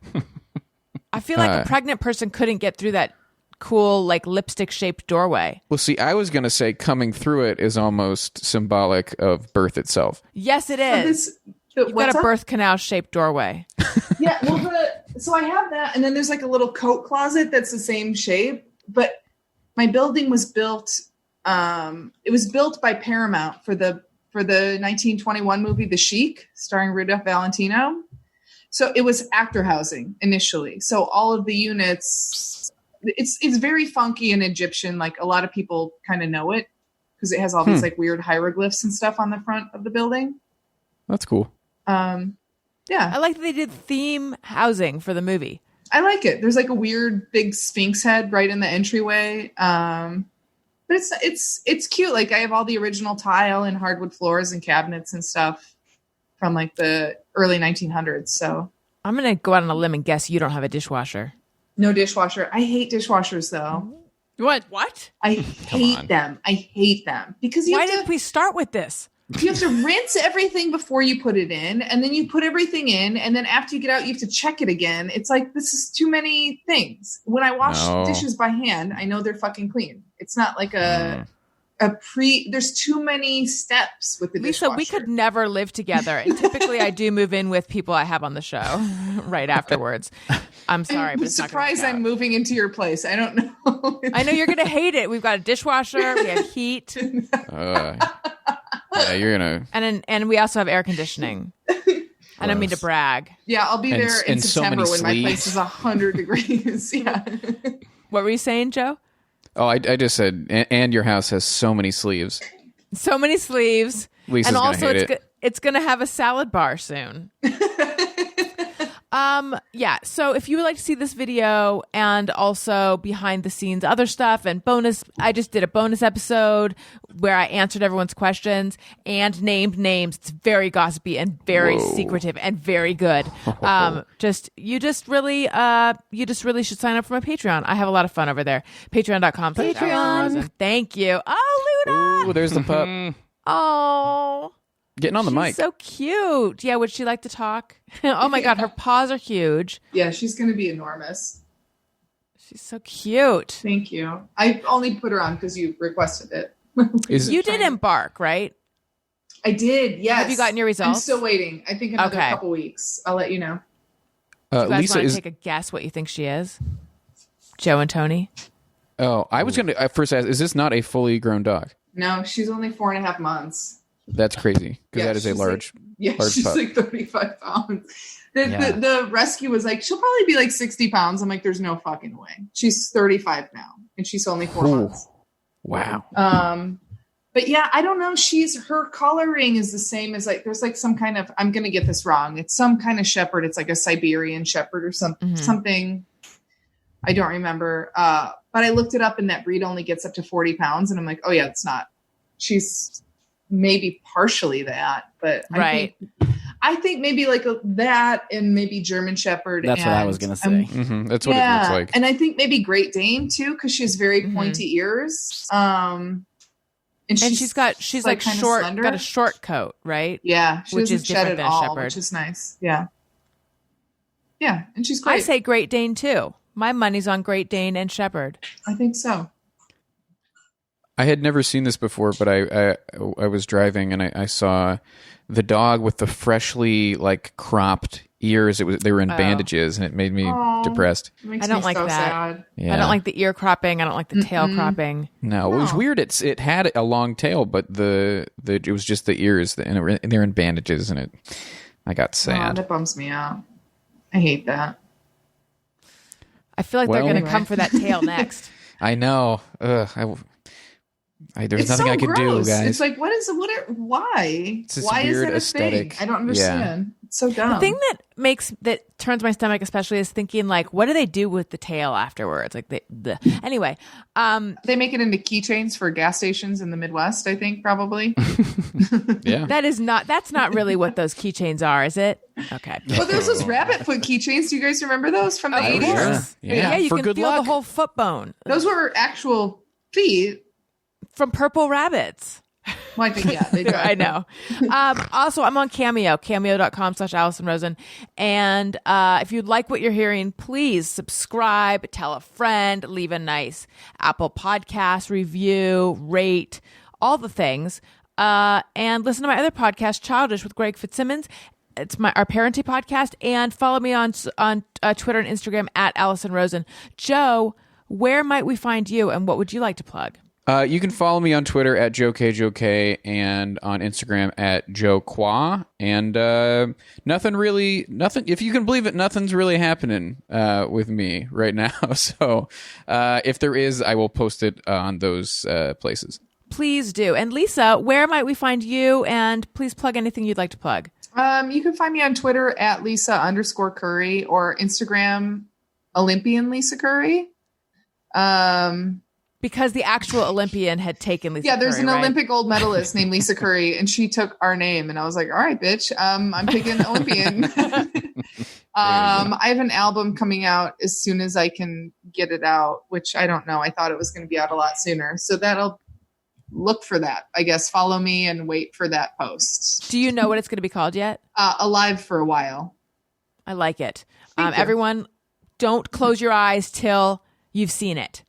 Speaker 3: I feel like a pregnant person couldn't get through that cool, like, lipstick-shaped doorway.
Speaker 5: Well, see, I was going to say coming through it is almost symbolic of birth itself.
Speaker 3: Yes, it is. You've got a birth canal-shaped doorway.
Speaker 4: Yeah, well, so I have that, and then there's like a little coat closet that's the same shape. But my building was built. It was built by Paramount for the 1921 movie The Sheik, starring Rudolph Valentino. So it was actor housing initially. So all of the units, it's very funky and Egyptian. Like a lot of people kind of know it because it has all these like weird hieroglyphs and stuff on the front of the building.
Speaker 5: That's cool.
Speaker 4: Yeah,
Speaker 3: I like that they did theme housing for the movie.
Speaker 4: I like it. There's like a weird big sphinx head right in the entryway. But it's cute. Like I have all the original tile and hardwood floors and cabinets and stuff from like the early 1900s. So
Speaker 3: I'm going to go out on a limb and guess you don't have a dishwasher.
Speaker 4: no dishwasher. I hate dishwashers though.
Speaker 3: What?
Speaker 4: I hate them. I hate them because
Speaker 3: Why did we start with this?
Speaker 4: you have to rinse everything before you put it in, and then you put everything in, and then after you get out, you have to check it again. It's like, this is too many things. When I wash dishes by hand, I know they're fucking clean. It's not like there's too many steps with the
Speaker 3: Lisa,
Speaker 4: dishwasher.
Speaker 3: we could never live together. And typically I do move in with people I have on the show right afterwards. I'm sorry,
Speaker 4: I'm
Speaker 3: but it's not gonna
Speaker 4: surprised
Speaker 3: work out.
Speaker 4: I'm moving into your place. I don't know.
Speaker 3: I know you're going to hate it. We've got a dishwasher. We have heat.
Speaker 5: Yeah, you're going to...
Speaker 3: And we also have air conditioning. I don't mean to brag.
Speaker 4: Yeah, I'll be
Speaker 5: And-
Speaker 4: there in
Speaker 5: and so many
Speaker 4: September when my place
Speaker 5: sleeves.
Speaker 4: is 100 degrees. Yeah.
Speaker 3: What were you saying, Joe?
Speaker 5: Oh, I just said, and your house has so many sleeves.
Speaker 3: So many sleeves.
Speaker 5: Lisa's
Speaker 3: and
Speaker 5: gonna
Speaker 3: also
Speaker 5: hate it.
Speaker 3: it's going to have a salad bar soon. Yeah, so if you would like to see this video and also behind the scenes other stuff and bonus, I just did a bonus episode where I answered everyone's questions and named names. It's very gossipy and very secretive and very good. You just really should sign up for my Patreon. I have a lot of fun over there. Patreon.com.
Speaker 8: Patreon.
Speaker 3: Thank you. Oh, Luna.
Speaker 5: Ooh, there's the pup.
Speaker 3: Oh.
Speaker 5: Getting on the mic.
Speaker 3: So cute. Yeah, would she like to talk? Oh my God, her paws are huge.
Speaker 4: Yeah, she's going to be enormous.
Speaker 3: She's so cute.
Speaker 4: Thank you. I only put her on because you requested it.
Speaker 3: You did embark, right?
Speaker 4: I did, yes.
Speaker 3: Have you gotten your results?
Speaker 4: I'm still waiting. I think another couple weeks. I'll let you know.
Speaker 3: Do you guys
Speaker 5: Lisa
Speaker 3: want to take a guess what you think she is? Joe and Tony?
Speaker 5: Oh, I was going to first ask, is this not a fully grown dog?
Speaker 4: No, she's only 4.5 months.
Speaker 5: That's crazy because that is a large large
Speaker 4: she's
Speaker 5: pup.
Speaker 4: like 35 pounds. The rescue was like, she'll probably be like 60 pounds. I'm like, there's no fucking way. She's 35 now and she's only 4 months.
Speaker 5: Wow.
Speaker 4: But yeah, I don't know. Her coloring is the same as like, there's like some kind of, I'm going to get this wrong. It's some kind of shepherd. It's like a Siberian shepherd or something. I don't remember. But I looked it up and that breed only gets up to 40 pounds. And I'm like, oh yeah, it's not. She's maybe partially that, but I think maybe like that and maybe German shepherd.
Speaker 6: That's what I was going to say.
Speaker 5: That's what it looks like.
Speaker 4: And I think maybe Great Dane too, because she has very pointy ears. And
Speaker 3: she's like short,
Speaker 4: slender.
Speaker 3: got a short coat, right?
Speaker 4: Yeah, she
Speaker 3: which
Speaker 4: doesn't
Speaker 3: is
Speaker 4: shed
Speaker 3: different
Speaker 4: at
Speaker 3: than a
Speaker 4: all,
Speaker 3: shepherd.
Speaker 4: which is nice. Yeah, yeah, and she's great.
Speaker 3: I say Great Dane too. My money's on Great Dane and shepherd.
Speaker 4: I think so.
Speaker 5: I had never seen this before, but I was driving and I saw the dog with the freshly like cropped ears. They were in bandages and it made me depressed.
Speaker 4: I
Speaker 3: don't like that.
Speaker 4: Sad.
Speaker 5: Yeah.
Speaker 3: I don't like the ear cropping. I don't like the tail cropping.
Speaker 5: No, it was weird. It had a long tail, but it was just the ears and they're in bandages and I got sad.
Speaker 4: That bums me out. I hate that.
Speaker 3: I feel like they're going to come for that tail next.
Speaker 5: I know. There's
Speaker 4: It's
Speaker 5: nothing
Speaker 4: so
Speaker 5: I can do,
Speaker 4: gross.
Speaker 5: guys.
Speaker 4: It's like, why?
Speaker 5: It's this
Speaker 4: Why is
Speaker 5: weird
Speaker 4: that a
Speaker 5: aesthetic.
Speaker 4: thing? I don't understand. It's so dumb.
Speaker 3: The thing that turns my stomach especially is thinking like, what do they do with the tail afterwards? Like anyway.
Speaker 4: They make it into keychains for gas stations in the Midwest, I think, probably.
Speaker 5: Yeah.
Speaker 3: That's not really what those keychains are, is it? Okay.
Speaker 4: Well, there's those rabbit foot keychains. Do you guys remember those from the 80s?
Speaker 5: Yeah.
Speaker 3: You
Speaker 5: For
Speaker 3: can
Speaker 5: good
Speaker 3: feel
Speaker 5: luck.
Speaker 3: the whole foot bone
Speaker 4: Those were actual feet.
Speaker 3: from purple rabbits.
Speaker 4: Well, I think, yeah, they do.
Speaker 3: I know. Also, I'm on Cameo, cameo.com/Alison Rosen. And if you'd like what you're hearing, please subscribe, tell a friend, leave a nice Apple Podcast review, rate, all the things. And listen to my other podcast, Childish, with Greg Fitzsimmons. It's our parenting podcast. And follow me on Twitter and Instagram at Alison Rosen. Joe, where might we find you and what would you like to plug?
Speaker 5: You can follow me on Twitter at JoeKJoK and on Instagram at JoeQua. And nothing. If you can believe it, nothing's really happening with me right now. So if there is, I will post it on those places.
Speaker 3: Please do. And Lisa, where might we find you? And please plug anything you'd like to plug.
Speaker 4: You can find me on Twitter at Lisa_Curry or Instagram Olympian Lisa Curry.
Speaker 3: Because the actual Olympian had taken Lisa
Speaker 4: there's
Speaker 3: Curry,
Speaker 4: an
Speaker 3: right?
Speaker 4: Olympic gold medalist named Lisa Curry, and she took our name. And I was like, all right, bitch, I'm picking Olympian. I have an album coming out as soon as I can get it out, which I don't know. I thought it was going to be out a lot sooner. So that'll look for that. I guess follow me and wait for that post.
Speaker 3: Do you know what it's going to be called yet?
Speaker 4: Alive for a While.
Speaker 3: I like it.
Speaker 4: Thank you.
Speaker 3: Everyone, don't close your eyes till you've seen it.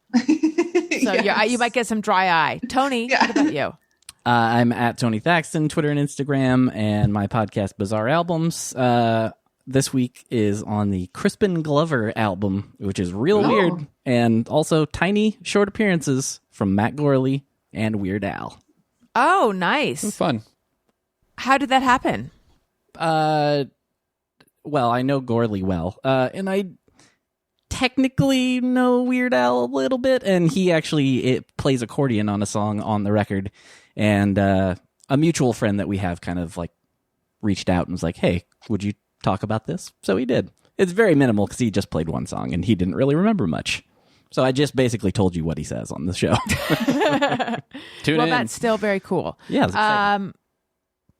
Speaker 3: So
Speaker 4: Yes.
Speaker 3: you might get some dry eye. Tony, what about you?
Speaker 6: I'm at Tony Thaxton, Twitter and Instagram, and my podcast, Bizarre Albums. This week is on the Crispin Glover album, which is real weird, and also tiny short appearances from Matt Gorley and Weird Al.
Speaker 3: Oh, nice.
Speaker 5: It was fun.
Speaker 3: How did that happen?
Speaker 6: Well, I know Gorley well, and I technically know Weird Al a little bit, and he actually plays accordion on a song on the record, and a mutual friend that we have kind of like reached out and was like, hey, would you talk about this? So he did. It's very minimal because he just played one song and he didn't really remember much. So I just basically told you what he says on the show.
Speaker 5: Tune in.
Speaker 3: That's still very cool.
Speaker 6: Yeah, it's exciting.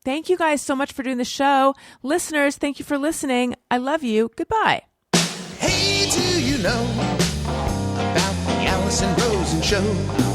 Speaker 3: Thank you guys so much for doing the show. Listeners, thank you for listening. I love you. Goodbye.
Speaker 2: Hey, do you know about the Alison Rosen Show?